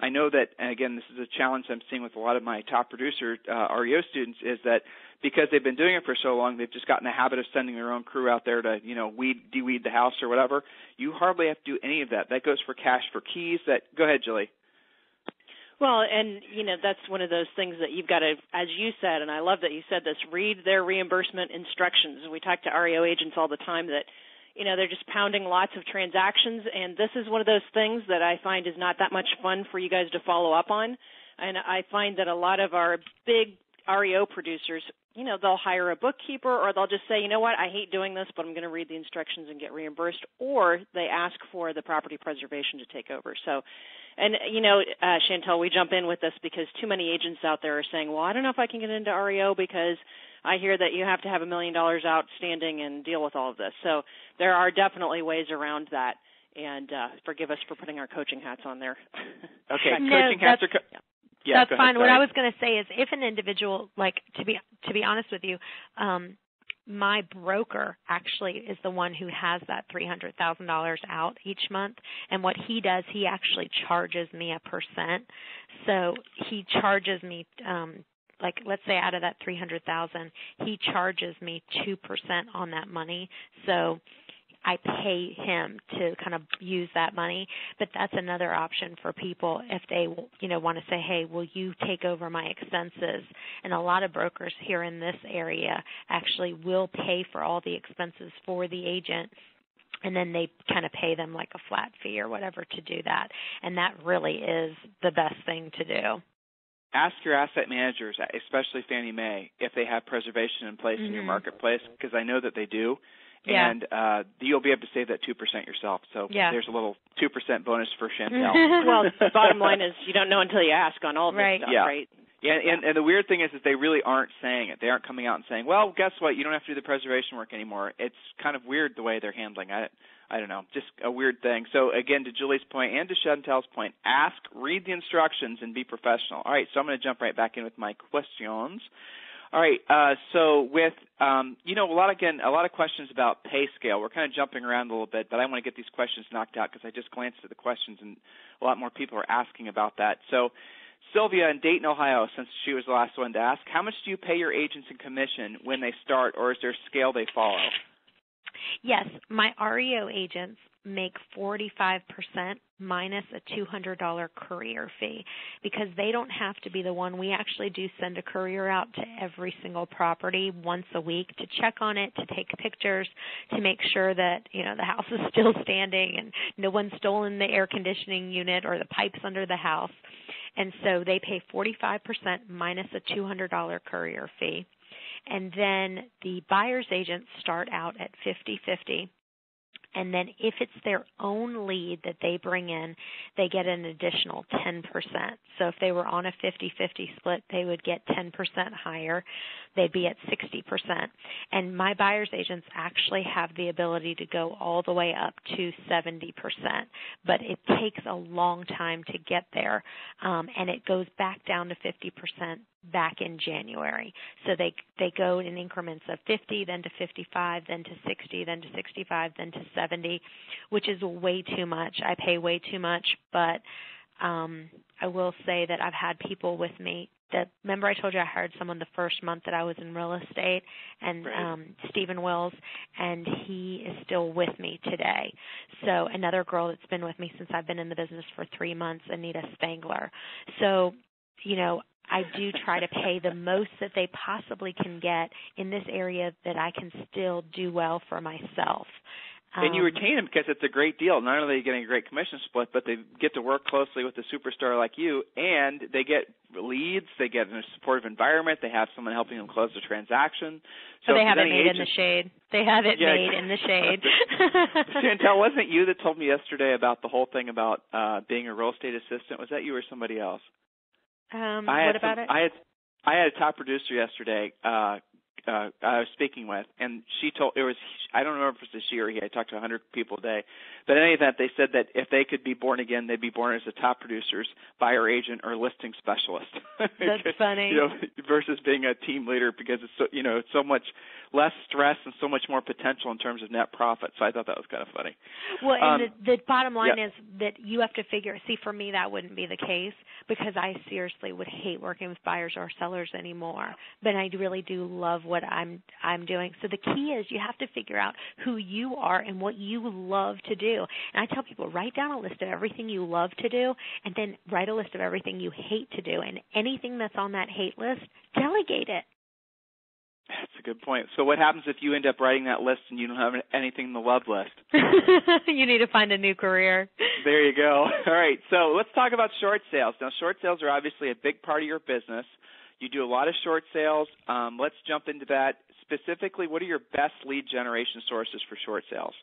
I know that, and again, this is a challenge I'm seeing with a lot of my top producer REO students, is that because they've been doing it for so long, they've just gotten the habit of sending their own crew out there to, de-weed the house or whatever. You hardly have to do any of that. That goes for cash for keys. Go ahead, Julie. Well, and, that's one of those things that you've got to, as you said, and I love that you said this, read their reimbursement instructions. We talk to REO agents all the time that, they're just pounding lots of transactions, and this is one of those things that I find is not that much fun for you guys to follow up on. And I find that a lot of our big REO producers, they'll hire a bookkeeper, or they'll just say, I hate doing this, but I'm going to read the instructions and get reimbursed, or they ask for the property preservation to take over. So, and, Chantel, we jump in with this because too many agents out there are saying, well, I don't know if I can get into REO because I hear that you have to have $1 million outstanding and deal with all of this. So there are definitely ways around that, and forgive us for putting our coaching hats on there. Okay, no, coaching hats are... That's fine. What I was going to say is if an individual, to be honest with you, my broker actually is the one who has that $300,000 out each month, and what he does, he actually charges me a percent. So he charges me, let's say out of that $300,000, he charges me 2% on that money. So I pay him to kind of use that money, but that's another option for people if they, want to say, hey, will you take over my expenses? And a lot of brokers here in this area actually will pay for all the expenses for the agent, and then they kind of pay them like a flat fee or whatever to do that. And that really is the best thing to do. Ask your asset managers, especially Fannie Mae, if they have preservation in place in your marketplace, because I know that they do. Yeah. And you'll be able to save that 2% yourself. So there's a little 2% bonus for Chantel. Well, the bottom line is you don't know until you ask on all of this stuff, right? Yeah, and the weird thing is that they really aren't saying it. They aren't coming out and saying, well, guess what, you don't have to do the preservation work anymore. It's kind of weird the way they're handling it. I don't know, just a weird thing. So, again, to Julie's point and to Chantel's point, ask, read the instructions, and be professional. All right, so I'm going to jump right back in with my questions. All right, so with, a lot of questions about pay scale. We're kind of jumping around a little bit, but I want to get these questions knocked out because I just glanced at the questions and a lot more people are asking about that. So Sylvia in Dayton, Ohio, since she was the last one to ask, how much do you pay your agents in commission when they start, or is there a scale they follow? Yes, my REO agents make 45% minus a $200 courier fee because they don't have to be the one. We actually do send a courier out to every single property once a week to check on it, to take pictures, to make sure that, the house is still standing and no one's stolen the air conditioning unit or the pipes under the house. And so they pay 45% minus a $200 courier fee. And then the buyer's agents start out at 50-50. And then if it's their own lead that they bring in, they get an additional 10%. So if they were on a 50-50 split, they would get 10% higher. They'd be at 60%. And my buyer's agents actually have the ability to go all the way up to 70%. But it takes a long time to get there, and it goes back down to 50% back in January. So they go in increments of 50, then to 55, then to 60, then to 65, then to 70, which is way too much. I pay way too much, but I will say that I've had people with me that, remember I told you I hired someone the first month that I was in real estate, and right. Stephen Wills, and he is still with me today. So another girl that's been with me since I've been in the business for 3 months, Anita Spangler. So, you know, I do try to pay the most that they possibly can get in this area that I can still do well for myself. And you retain them because it's a great deal. Not only are you getting a great commission split, but they get to work closely with a superstar like you, and they get leads, they get in a supportive environment, they have someone helping them close the transaction. So they have it made in the shade. They have it made in the shade. Chantel, wasn't it you that told me yesterday about the whole thing about being a real estate assistant? Was that you or somebody else? What about it? I had a top producer yesterday I was speaking with, and she told, I don't remember if it was she or he, I talked to 100 people a day, but in any event, they said that if they could be born again, they'd be born as a top producers, buyer agent, or listing specialist. That's funny. You know, versus being a team leader, because it's so, it's so much less stress and so much more potential in terms of net profit. So I thought that was kind of funny. Well, and the bottom line is that you have to figure, see, for me that wouldn't be the case, because I seriously would hate working with buyers or sellers anymore. But I really do love what I'm doing. So the key is you have to figure out who you are and what you love to do. And I tell people, write down a list of everything you love to do, and then write a list of everything you hate to do. And anything that's on that hate list, delegate it. That's a good point. So what happens if you end up writing that list and you don't have anything in the love list? You need to find a new career. There you go. All right. So let's talk about short sales. Now, short sales are obviously a big part of your business. You do a lot of short sales. Let's jump into that. Specifically, what are your best lead generation sources for short sales?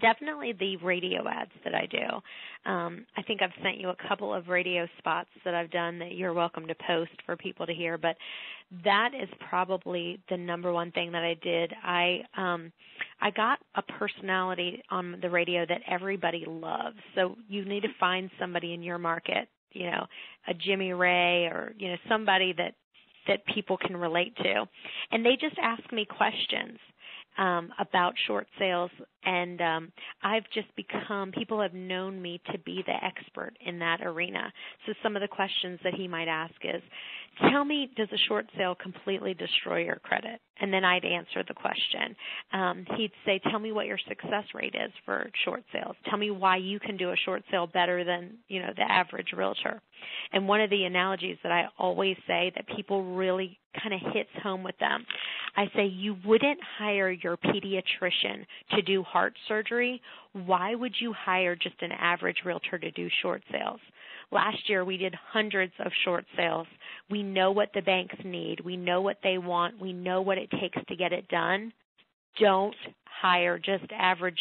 Definitely the radio ads that I do. I think I've sent you a couple of radio spots that I've done that you're welcome to post for people to hear, but that is probably the number one thing that I did. I got a personality on the radio that everybody loves, so you need to find somebody in your market, a Jimmy Ray or, somebody that people can relate to. And they just ask me questions about short sales, and I've just people have known me to be the expert in that arena. So some of the questions that he might ask is, tell me, does a short sale completely destroy your credit? And then I'd answer the question. He'd say, tell me what your success rate is for short sales. Tell me why you can do a short sale better than, the average realtor. And one of the analogies that I always say that people really kind of hits home with them, I say, you wouldn't hire your pediatrician to do heart surgery. Why would you hire just an average realtor to do short sales? Last year, we did hundreds of short sales. We know what the banks need. We know what they want. We know what it takes to get it done. Don't hire just average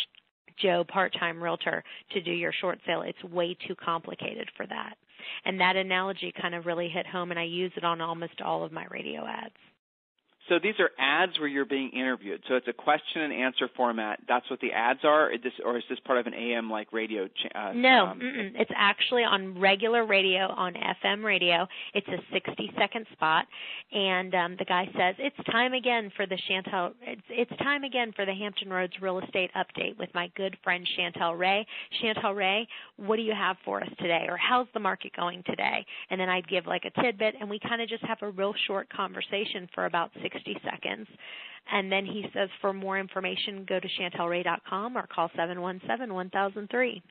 Joe part-time realtor to do your short sale. It's way too complicated for that. And that analogy kind of really hit home, and I use it on almost all of my radio ads. So these are ads where you're being interviewed. So it's a question and answer format. That's what the ads are, or is this part of an AM like radio? No, it's actually on regular radio, on FM radio. It's a 60-second spot, and the guy says, "It's time again for the Chantal. It's time again for the Hampton Roads Real Estate Update with my good friend Chantal Ray. Chantal Ray, what do you have for us today? Or how's the market going today?" And then I'd give like a tidbit, and we kind of just have a real short conversation for about 60 seconds. And then he says, for more information, go to chantelray.com or call 717-1003.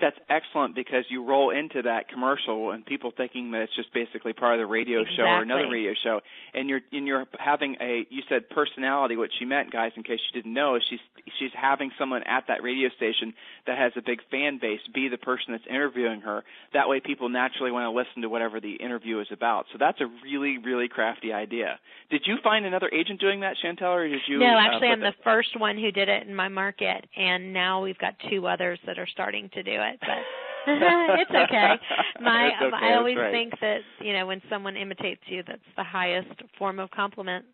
That's excellent because you roll into that commercial and people thinking that it's just basically part of the radio show or another radio show, and you're having you said personality. What she meant, guys, in case you didn't know, is she's having someone at that radio station that has a big fan base be the person that's interviewing her. That way, people naturally want to listen to whatever the interview is about. So that's a really, really crafty idea. Did you find another agent doing that, Chantel, or did you? No, actually, I'm the first one who did it in my market, and now we've got 2 others that are starting to do it. But it's okay. I always think that, when someone imitates you, that's the highest form of compliment.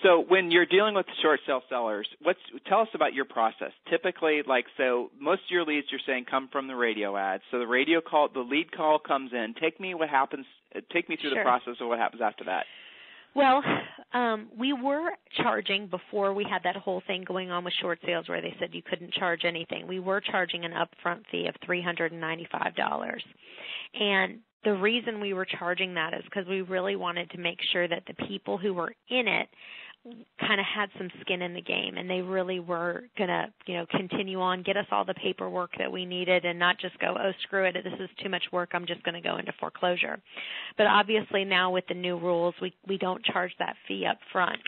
So when you're dealing with short sale sellers, tell us about your process. Typically, so most of your leads you're saying come from the radio ads. So the lead call comes in. Take me through the process of what happens after that. Well, we were charging before we had that whole thing going on with short sales where they said you couldn't charge anything. We were charging an upfront fee of $395. And the reason we were charging that is because we really wanted to make sure that the people who were in it kind of had some skin in the game, and they really were going to, continue on, get us all the paperwork that we needed and not just go, oh, screw it, this is too much work, I'm just going to go into foreclosure. But obviously now with the new rules, we don't charge that fee up front.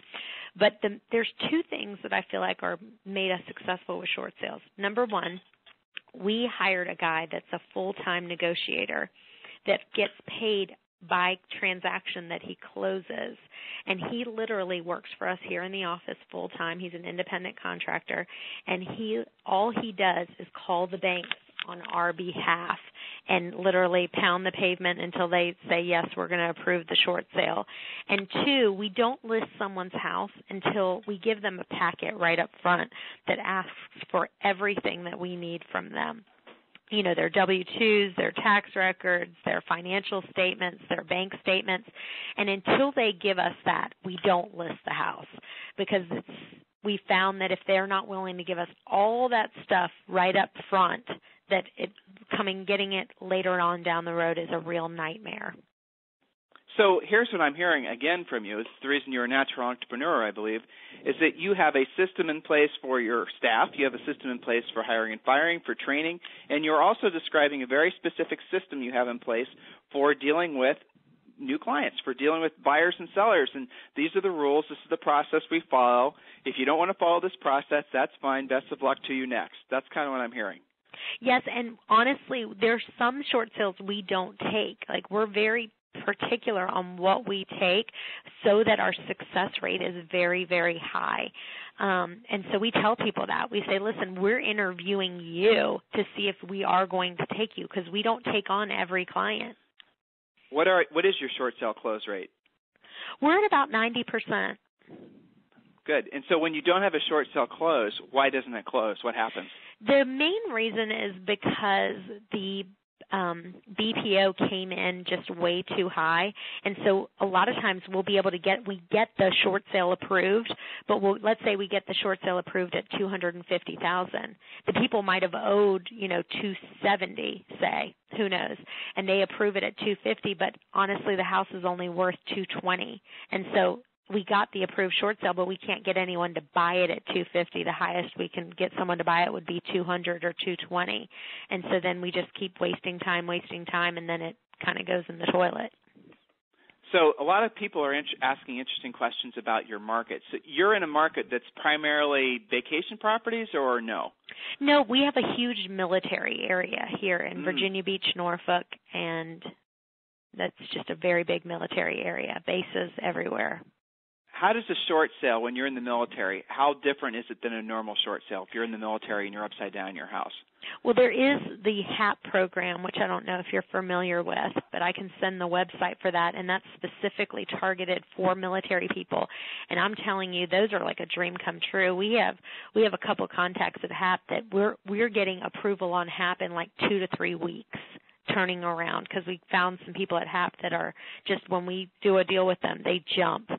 But there's 2 things that I feel like made us successful with short sales. Number 1, we hired a guy that's a full-time negotiator that gets paid by transaction that he closes, and he literally works for us here in the office full time. He's an independent contractor, and all he does is call the banks on our behalf and literally pound the pavement until they say, yes, we're going to approve the short sale. And 2, we don't list someone's house until we give them a packet right up front that asks for everything that we need from them. Their W-2s, their tax records, their financial statements, their bank statements. And until they give us that, we don't list the house because we found that if they're not willing to give us all that stuff right up front, that getting it later on down the road is a real nightmare. So here's what I'm hearing again from you. It's the reason you're a natural entrepreneur, I believe, is that you have a system in place for your staff. You have a system in place for hiring and firing, for training, and you're also describing a very specific system you have in place for dealing with new clients, for dealing with buyers and sellers. And these are the rules. This is the process we follow. If you don't want to follow this process, that's fine. Best of luck to you next. That's kind of what I'm hearing. Yes, and honestly, there's some short sales we don't take. We're very particular on what we take so that our success rate is very, very high. And so we tell people that. We say, listen, we're interviewing you to see if we are going to take you because we don't take on every client. What is your short sale close rate? We're at about 90%. Good. And so when you don't have a short sale close, why doesn't it close? What happens? The main reason is because the BPO came in just way too high, and so a lot of times we'll be able to get the short sale approved, but let's say we get the short sale approved at $250,000. The people might have owed $270, say, who knows, and they approve it at $250, but honestly the house is only worth $220, and so we got the approved short sale, but we can't get anyone to buy it at $250. The highest we can get someone to buy it would be $200 or $220. And so then we just keep wasting time, and then it kind of goes in the toilet. So a lot of people are asking interesting questions about your market. So you're in a market that's primarily vacation properties or no? No, we have a huge military area here in Virginia Beach, Norfolk, and that's just a very big military area, bases everywhere. How does a short sale, when you're in the military, how different is it than a normal short sale if you're in the military and you're upside down in your house? Well, there is the HAP program, which I don't know if you're familiar with, but I can send the website for that, and that's specifically targeted for military people. And I'm telling you, those are like a dream come true. We have a couple of contacts at HAP that we're getting approval on HAP in like 2 to 3 weeks. Turning around because we found some people at HAP that are just when we do a deal with them, they jump.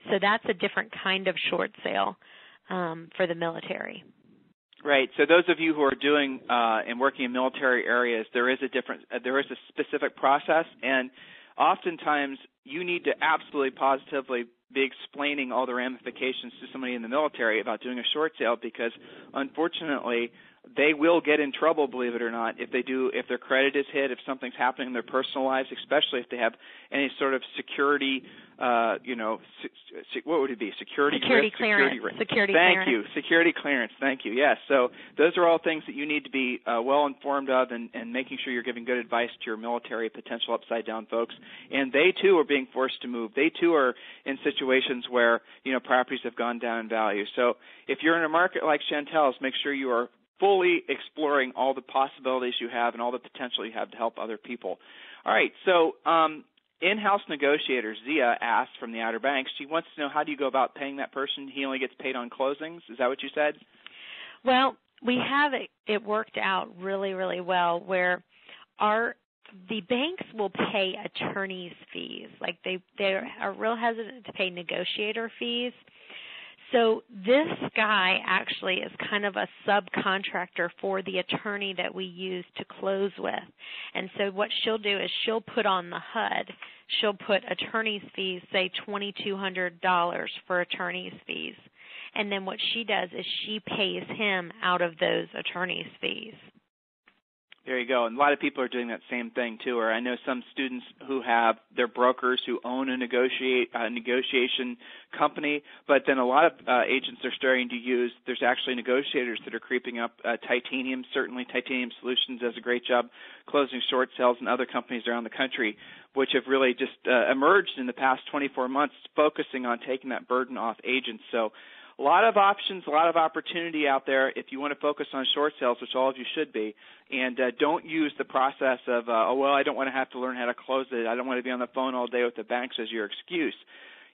So that's a different kind of short sale for the military. Right. So those of you who are doing and working in military areas, there is a specific process, and oftentimes you need to absolutely positively be explaining all the ramifications to somebody in the military about doing a short sale because, unfortunately, they will get in trouble, believe it or not, if their credit is hit, if something's happening in their personal lives, especially if they have any sort of security, what would it be? Security clearance. Thank you. Security clearance. Thank you. Yes. So those are all things that you need to be well informed of, and making sure you're giving good advice to your military potential upside down folks. And they too are being forced to move. They too are in situations where, properties have gone down in value. So if you're in a market like Chantel's, make sure you are fully exploring all the possibilities you have and all the potential you have to help other people. All right, so in-house negotiator Zia asked from the Outer Banks, she wants to know, how do you go about paying that person? He only gets paid on closings. Is that what you said? Well, we have it worked out really, really well where the banks will pay attorneys' fees. Like they are real hesitant to pay negotiator fees. So this guy actually is kind of a subcontractor for the attorney that we use to close with. And so what she'll do is she'll put on the HUD, she'll put attorney's fees, say $2,200 for attorney's fees. And then what she does is she pays him out of those attorney's fees. There you go. And a lot of people are doing that same thing too. Or I know some students who have their brokers who own a negotiation company, but then a lot of agents are starting to use, there's actually negotiators that are creeping up. Titanium, certainly Titanium Solutions does a great job closing short sales, and other companies around the country which have really just emerged in the past 24 months focusing on taking that burden off agents. So a lot of options, a lot of opportunity out there if you want to focus on short sales, which all of you should be, and don't use the process of, I don't want to have to learn how to close it. I don't want to be on the phone all day with the banks as your excuse.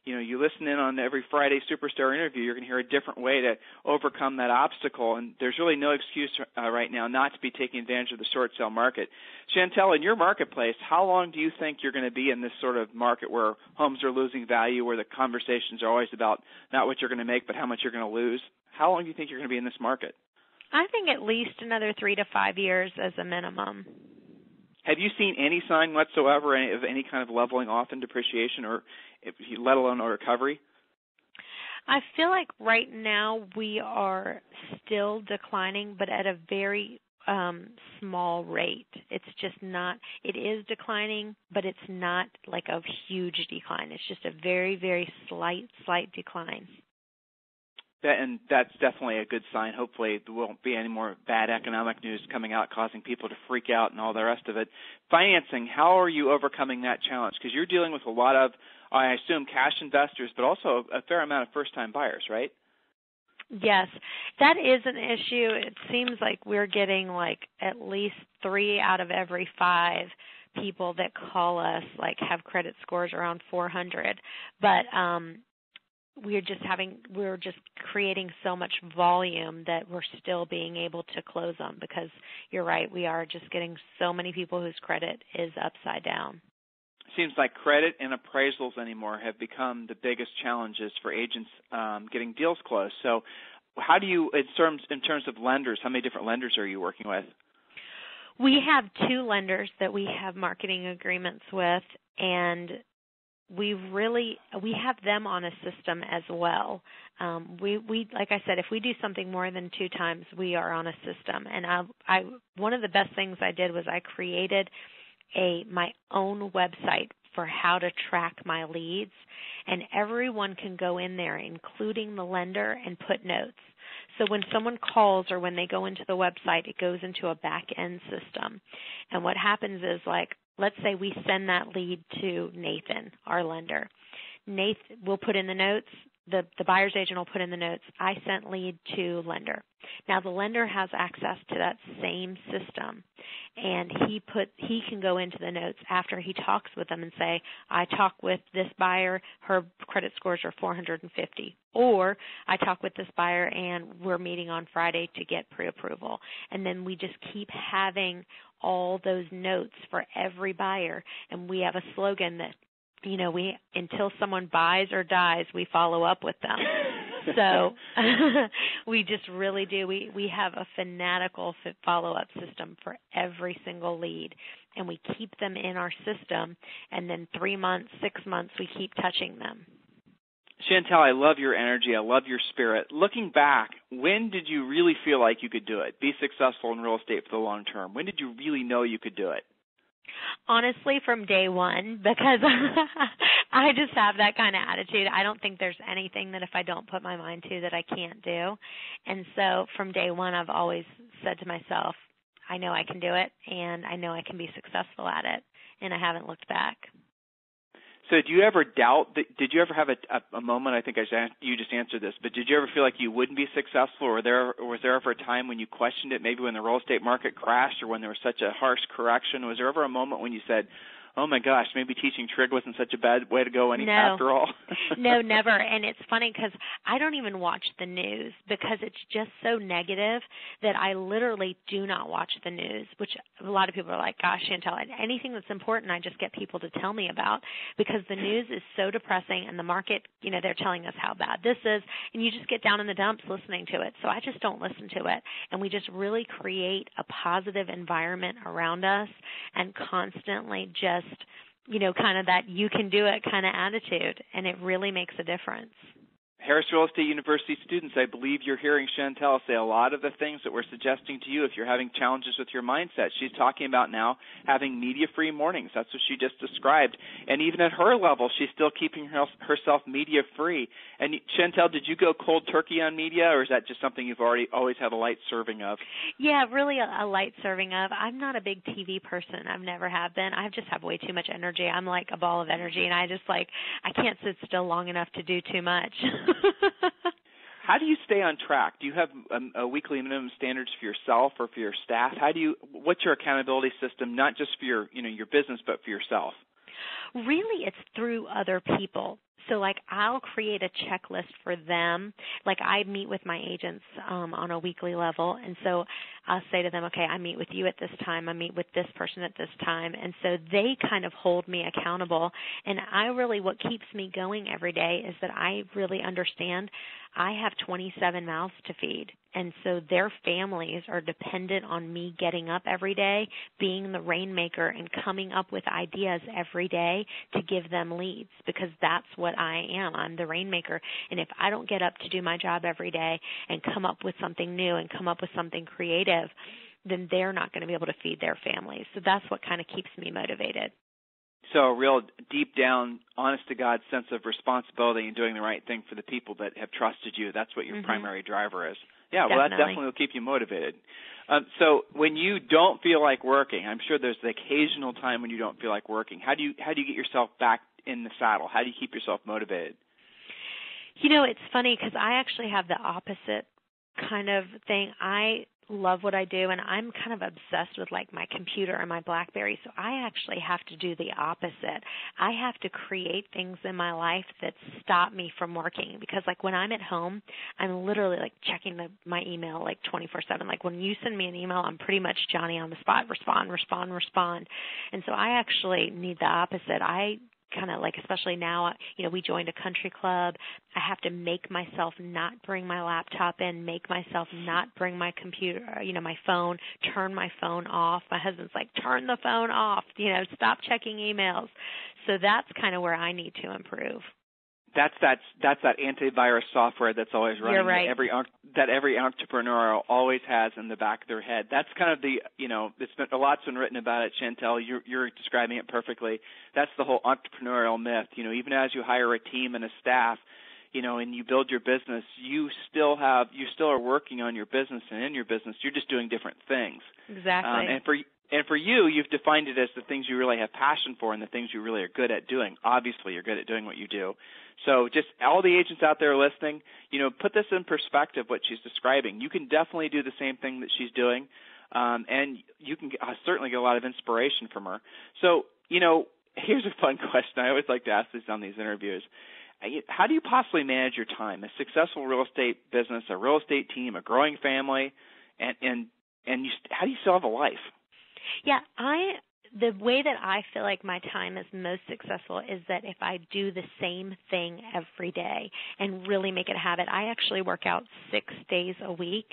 You listen in on every Friday Superstar interview, you're going to hear a different way to overcome that obstacle, and there's really no excuse right now not to be taking advantage of the short sale market. Chantel, in your marketplace, how long do you think you're going to be in this sort of market where homes are losing value, where the conversations are always about not what you're going to make but how much you're going to lose? How long do you think you're going to be in this market? I think at least another 3 to 5 years as a minimum. Have you seen any sign whatsoever of any kind of leveling off in depreciation, or let alone a recovery? I feel like right now we are still declining, but at a very small rate. It's just not, it is declining, but it's not like a huge decline. It's just a very, very slight decline. And that's definitely a good sign. Hopefully there won't be any more bad economic news coming out causing people to freak out and all the rest of it. Financing, how are you overcoming that challenge? Because you're dealing with a lot of, I assume, cash investors, but also a fair amount of first-time buyers, right? Yes, that is an issue. It seems like we're getting like at least 3 out of every 5 people that call us have credit scores around 400. But we're just creating so much volume that we're still being able to close them, because you're right, we are just getting so many people whose credit is upside down. Seems like credit and appraisals anymore have become the biggest challenges for agents getting deals closed. So how do you, in terms of lenders, how many different lenders are you working with? We have 2 lenders that we have marketing agreements with, and we have them on a system as well. We like I said, if we do something more than 2 times, we are on a system. And I one of the best things I did was I created my own website for how to track my leads, and everyone can go in there, including the lender, and put notes. So when someone calls or when they go into the website, it goes into a back-end system. And what happens is, let's say we send that lead to Nathan, our lender. Nathan will put in the notes, the buyer's agent will put in the notes, I sent lead to lender. Now the lender has access to that same system, and he can go into the notes after he talks with them and say, I talk with this buyer, her credit scores are 450. Or I talk with this buyer and we're meeting on Friday to get pre-approval. And then we just keep having all those notes for every buyer, and we have a slogan that, we until someone buys or dies, we follow up with them. So we just really do. We have a fanatical follow-up system for every single lead, and we keep them in our system, and then 3 months, 6 months, we keep touching them. Chantel, I love your energy. I love your spirit. Looking back, when did you really feel like you could do it, be successful in real estate for the long term? When did you really know you could do it? Honestly, from day one, because I just have that kind of attitude. I don't think there's anything that if I don't put my mind to that I can't do. And so from day one, I've always said to myself, I know I can do it, and I know I can be successful at it, and I haven't looked back. So do you ever doubt, did you ever have a moment, I think you just answered this, but did you ever feel like you wouldn't be successful, or was there ever a time when you questioned it, maybe when the real estate market crashed or when there was such a harsh correction? Was there ever a moment when you said, oh, my gosh, maybe teaching trig wasn't such a bad way to go after all? No, never. And it's funny because I don't even watch the news because it's just so negative that I literally do not watch the news, which a lot of people are like, gosh, Chantel, anything that's important I just get people to tell me about because the news is so depressing and the market, they're telling us how bad this is, and you just get down in the dumps listening to it. So I just don't listen to it. And we just really create a positive environment around us and constantly just kind of that you can do it kind of attitude, and it really makes a difference. Harris Real Estate University students, I believe you're hearing Chantel say a lot of the things that we're suggesting to you if you're having challenges with your mindset. She's talking about now having media-free mornings. That's what she just described. And even at her level, she's still keeping herself media-free. And Chantel, did you go cold turkey on media, or is that just something you've always had a light serving of? Yeah, really a light serving of. I'm not a big TV person. I've never have been. I just have way too much energy. I'm like a ball of energy, and I can't sit still long enough to do too much. How do you stay on track? Do you have a weekly minimum standards for yourself or for your staff? What's your accountability system, not just for your business, but for yourself? Really, it's through other people. So, I'll create a checklist for them. I meet with my agents on a weekly level, and so I'll say to them, okay, I meet with you at this time. I meet with this person at this time. And so they kind of hold me accountable. And what keeps me going every day is that I really understand I have 27 mouths to feed. And so their families are dependent on me getting up every day, being the rainmaker, and coming up with ideas every day to give them leads, because that's what I am. I'm the rainmaker. And if I don't get up to do my job every day and come up with something new and come up with something creative, then they're not going to be able to feed their families. So that's what kind of keeps me motivated. So a real deep down, honest-to-God sense of responsibility and doing the right thing for the people that have trusted you. That's what your primary driver is. Yeah, well, that definitely will keep you motivated. So when you don't feel like working, I'm sure there's the occasional time when you don't feel like working. How do you get yourself back in the saddle? How do you keep yourself motivated? It's funny because I actually have the opposite kind of thing. I love what I do, and I'm kind of obsessed with my computer and my BlackBerry, so I actually have to do the opposite. I have to create things in my life that stop me from working, because when I'm at home, I'm literally checking my email 24/7. When you send me an email, I'm pretty much Johnny on the spot, respond. And so I actually need the opposite. I kind of especially now, we joined a country club. I have to make myself not bring my laptop in, make myself not bring my computer, my phone, turn my phone off. My husband's turn the phone off, stop checking emails. So that's kind of where I need to improve. That's that antivirus software that's always running. You're right. That every entrepreneur always has in the back of their head. That's kind of a lot's been written about it, Chantel. You're describing it perfectly. That's the whole entrepreneurial myth. Even as you hire a team and a staff, and you build your business, you still are working on your business, and in your business, you're just doing different things. Exactly. And for you, you've defined it as the things you really have passion for and the things you really are good at doing. Obviously, you're good at doing what you do. So just all the agents out there listening, put this in perspective, what she's describing. You can definitely do the same thing that she's doing, and you can certainly get a lot of inspiration from her. So, here's a fun question. I always like to ask this on these interviews. How do you possibly manage your time? A successful real estate business, a real estate team, a growing family, and how do you still have a life? Yeah, the way that I feel like my time is most successful is that if I do the same thing every day and really make it a habit. I actually work out 6 days a week,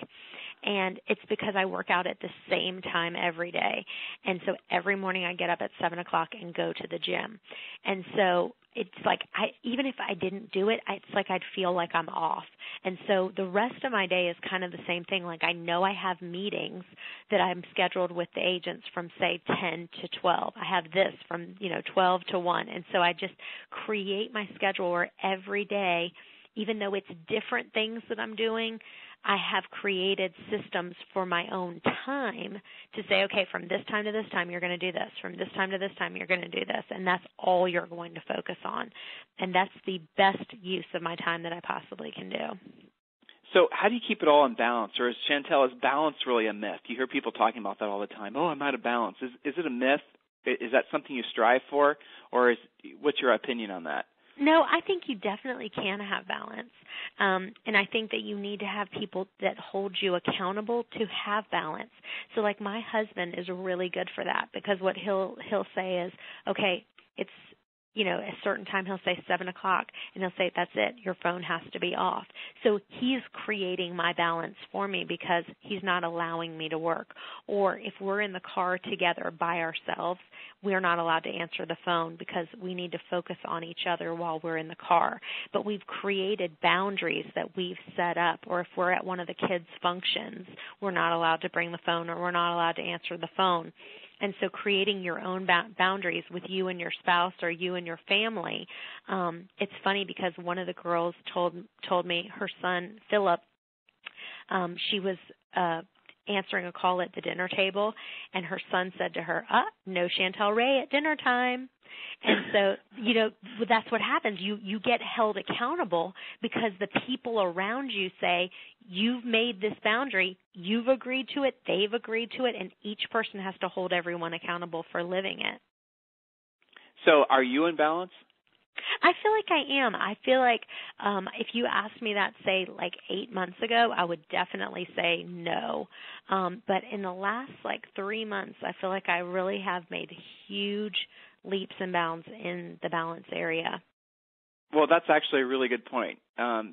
and it's because I work out at the same time every day. And so every morning I get up at 7 o'clock and go to the gym. And so it's like even if I didn't do it, it's like I'd feel like I'm off. And so the rest of my day is kind of the same thing. Like I know I have meetings that I'm scheduled with the agents from, say, 10 to 12. I have this from, 12 to 1. And so I just create my schedule where every day, even though it's different things that I'm doing, I have created systems for my own time to say, okay, from this time to this time, you're going to do this. From this time to this time, you're going to do this. And that's all you're going to focus on. And that's the best use of my time that I possibly can do. So how do you keep it all in balance? Or Chantel, is balance really a myth? You hear people talking about that all the time. Oh, I'm out of balance. Is it a myth? Is that something you strive for? Or what's your opinion on that? No, I think you definitely can have balance. And I think that you need to have people that hold you accountable to have balance. So like my husband is really good for that, because what he'll say is, okay, it's, a certain time he'll say 7 o'clock, and he'll say, that's it, your phone has to be off. So he's creating my balance for me because he's not allowing me to work. Or if we're in the car together by ourselves, we're not allowed to answer the phone because we need to focus on each other while we're in the car. But we've created boundaries that we've set up. Or if we're at one of the kids' functions, we're not allowed to bring the phone, or we're not allowed to answer the phone. And so creating your own boundaries with you and your spouse or you and your family, it's funny because one of the girls told me her son, Philip, she was answering a call at the dinner table, and her son said to her, no Chantel Ray at dinner time. And so, that's what happens. You get held accountable because the people around you say, you've made this boundary, you've agreed to it, they've agreed to it, and each person has to hold everyone accountable for living it. So are you in balance? I feel like I am. I feel like if you asked me that, say, like 8 months ago, I would definitely say no. But in the last, 3 months, I feel like I really have made huge leaps and bounds in the balance area. Well, that's actually a really good point.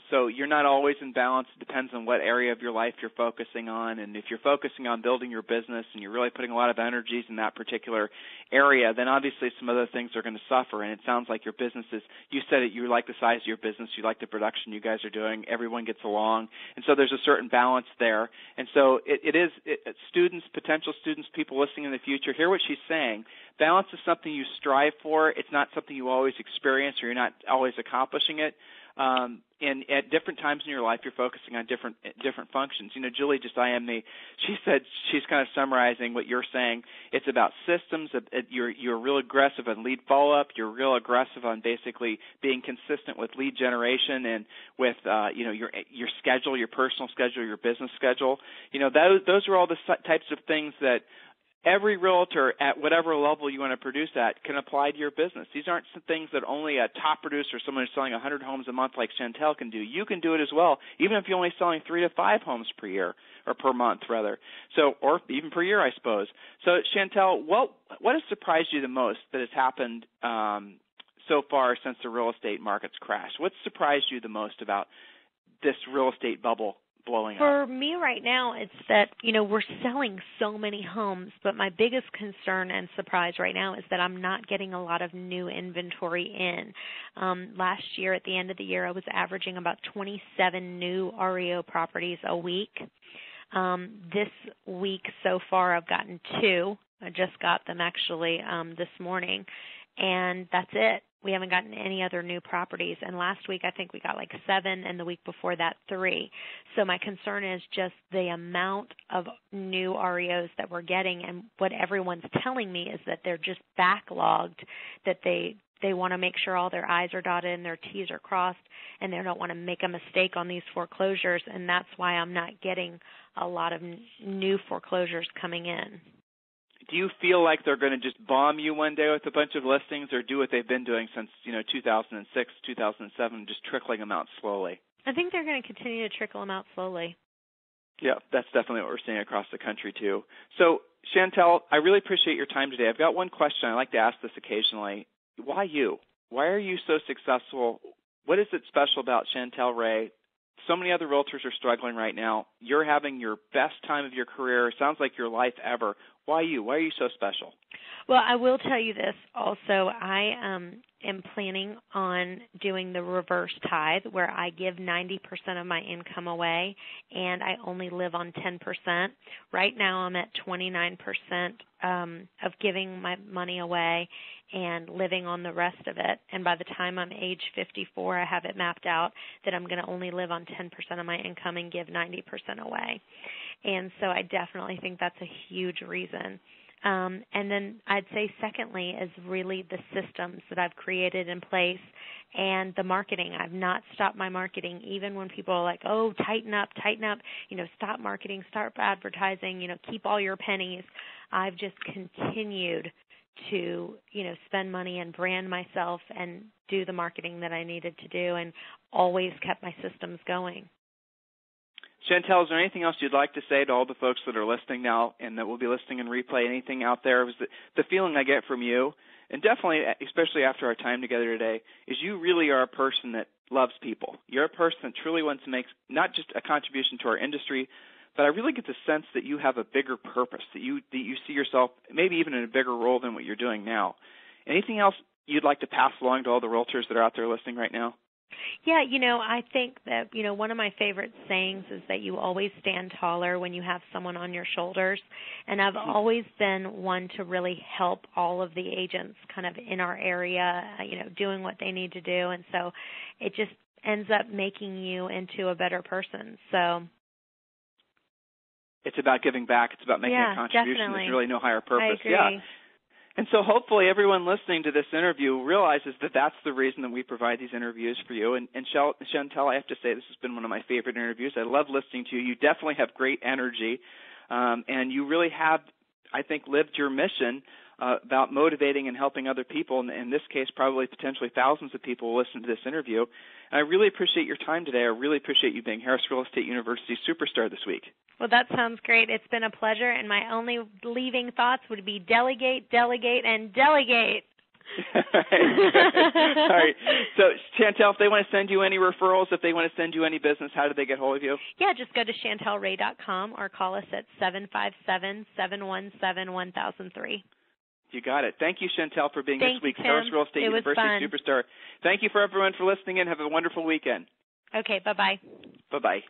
So you're not always in balance. It depends on what area of your life you're focusing on. And if you're focusing on building your business and you're really putting a lot of energies in that particular area, then obviously some other things are going to suffer. And it sounds like your business is, you said it, you like the size of your business, you like the production you guys are doing, everyone gets along. And so there's a certain balance there. And so students, potential students, people listening in the future, hear what she's saying. Balance is something you strive for. It's not something you always experience, or you're not always accomplishing it. And at different times in your life, you're focusing on different functions. Julie she said, she's kind of summarizing what you're saying. It's about systems. You're real aggressive on lead follow-up. You're real aggressive on basically being consistent with lead generation and with, your schedule, your personal schedule, your business schedule. Those are all the types of things that every realtor at whatever level you want to produce at can apply to your business. These aren't some things that only a top producer, someone who's selling 100 homes a month like Chantel, can do. You can do it as well, even if you're only selling 3 to 5 homes per year, or per month rather. So, or even per year, I suppose. So, Chantel, what has surprised you the most that has happened so far since the real estate market's crashed? What's surprised you the most about this real estate bubble blowing up? For me right now, it's that, we're selling so many homes, but my biggest concern and surprise right now is that I'm not getting a lot of new inventory in. Last year, at the end of the year, I was averaging about 27 new REO properties a week. This week so far, I've gotten 2. I just got them actually this morning, and that's it. We haven't gotten any other new properties. And last week, I think we got 7, and the week before that, 3. So my concern is just the amount of new REOs that we're getting. And what everyone's telling me is that they're just backlogged, that they want to make sure all their I's are dotted and their T's are crossed, and they don't want to make a mistake on these foreclosures. And that's why I'm not getting a lot of new foreclosures coming in. Do you feel like they're going to just bomb you one day with a bunch of listings, or do what they've been doing since 2006, 2007, just trickling them out slowly? I think they're going to continue to trickle them out slowly. Yeah, that's definitely what we're seeing across the country too. So, Chantel, I really appreciate your time today. I've got one question. I like to ask this occasionally. Why you? Why are you so successful? What is it special about Chantel Ray? So many other realtors are struggling right now. You're having your best time of your career. It sounds like your life ever. Why you? Why are you so special? Well, I will tell you this also. I am planning on doing the reverse tithe where I give 90% of my income away and I only live on 10%. Right now I'm at 29% of giving my money away and living on the rest of it. And by the time I'm age 54, I have it mapped out that I'm going to only live on 10% of my income and give 90% away. And so I definitely think that's a huge reason. And then I'd say secondly is really the systems that I've created in place and the marketing. I've not stopped my marketing even when people are like, oh, tighten up, stop marketing, start advertising, keep all your pennies. I've just continued to, spend money and brand myself and do the marketing that I needed to do and always kept my systems going. Chantel, is there anything else you'd like to say to all the folks that are listening now and that will be listening in replay? Anything out there? Was the feeling I get from you, and definitely, especially after our time together today, is you really are a person that loves people. You're a person that truly wants to make not just a contribution to our industry, but I really get the sense that you have a bigger purpose, that you see yourself maybe even in a bigger role than what you're doing now. Anything else you'd like to pass along to all the realtors that are out there listening right now? Yeah, I think that, one of my favorite sayings is that you always stand taller when you have someone on your shoulders. And I've always been one to really help all of the agents kind of in our area, doing what they need to do. And so it just ends up making you into a better person. So it's about giving back. It's about making a contribution. Definitely. There's really no higher purpose. I agree. Yeah. And so hopefully everyone listening to this interview realizes that that's the reason that we provide these interviews for you. And Chantel, I have to say this has been one of my favorite interviews. I love listening to you. You definitely have great energy, and you really have, I think, lived your mission about motivating and helping other people. And in this case, probably potentially thousands of people will listen to this interview. And I really appreciate your time today. I really appreciate you being Harris Real Estate University Superstar this week. Well, that sounds great. It's been a pleasure, and my only leaving thoughts would be delegate, delegate, and delegate. All right. So, Chantel, if they want to send you any referrals, if they want to send you any business, how do they get hold of you? Yeah, just go to chantelray.com or call us at 757-717-1003. You got it. Thank you, Chantel, for being this week's Harris Real Estate University Superstar. Thank you for everyone for listening in. Have a wonderful weekend. Okay, bye-bye. Bye-bye.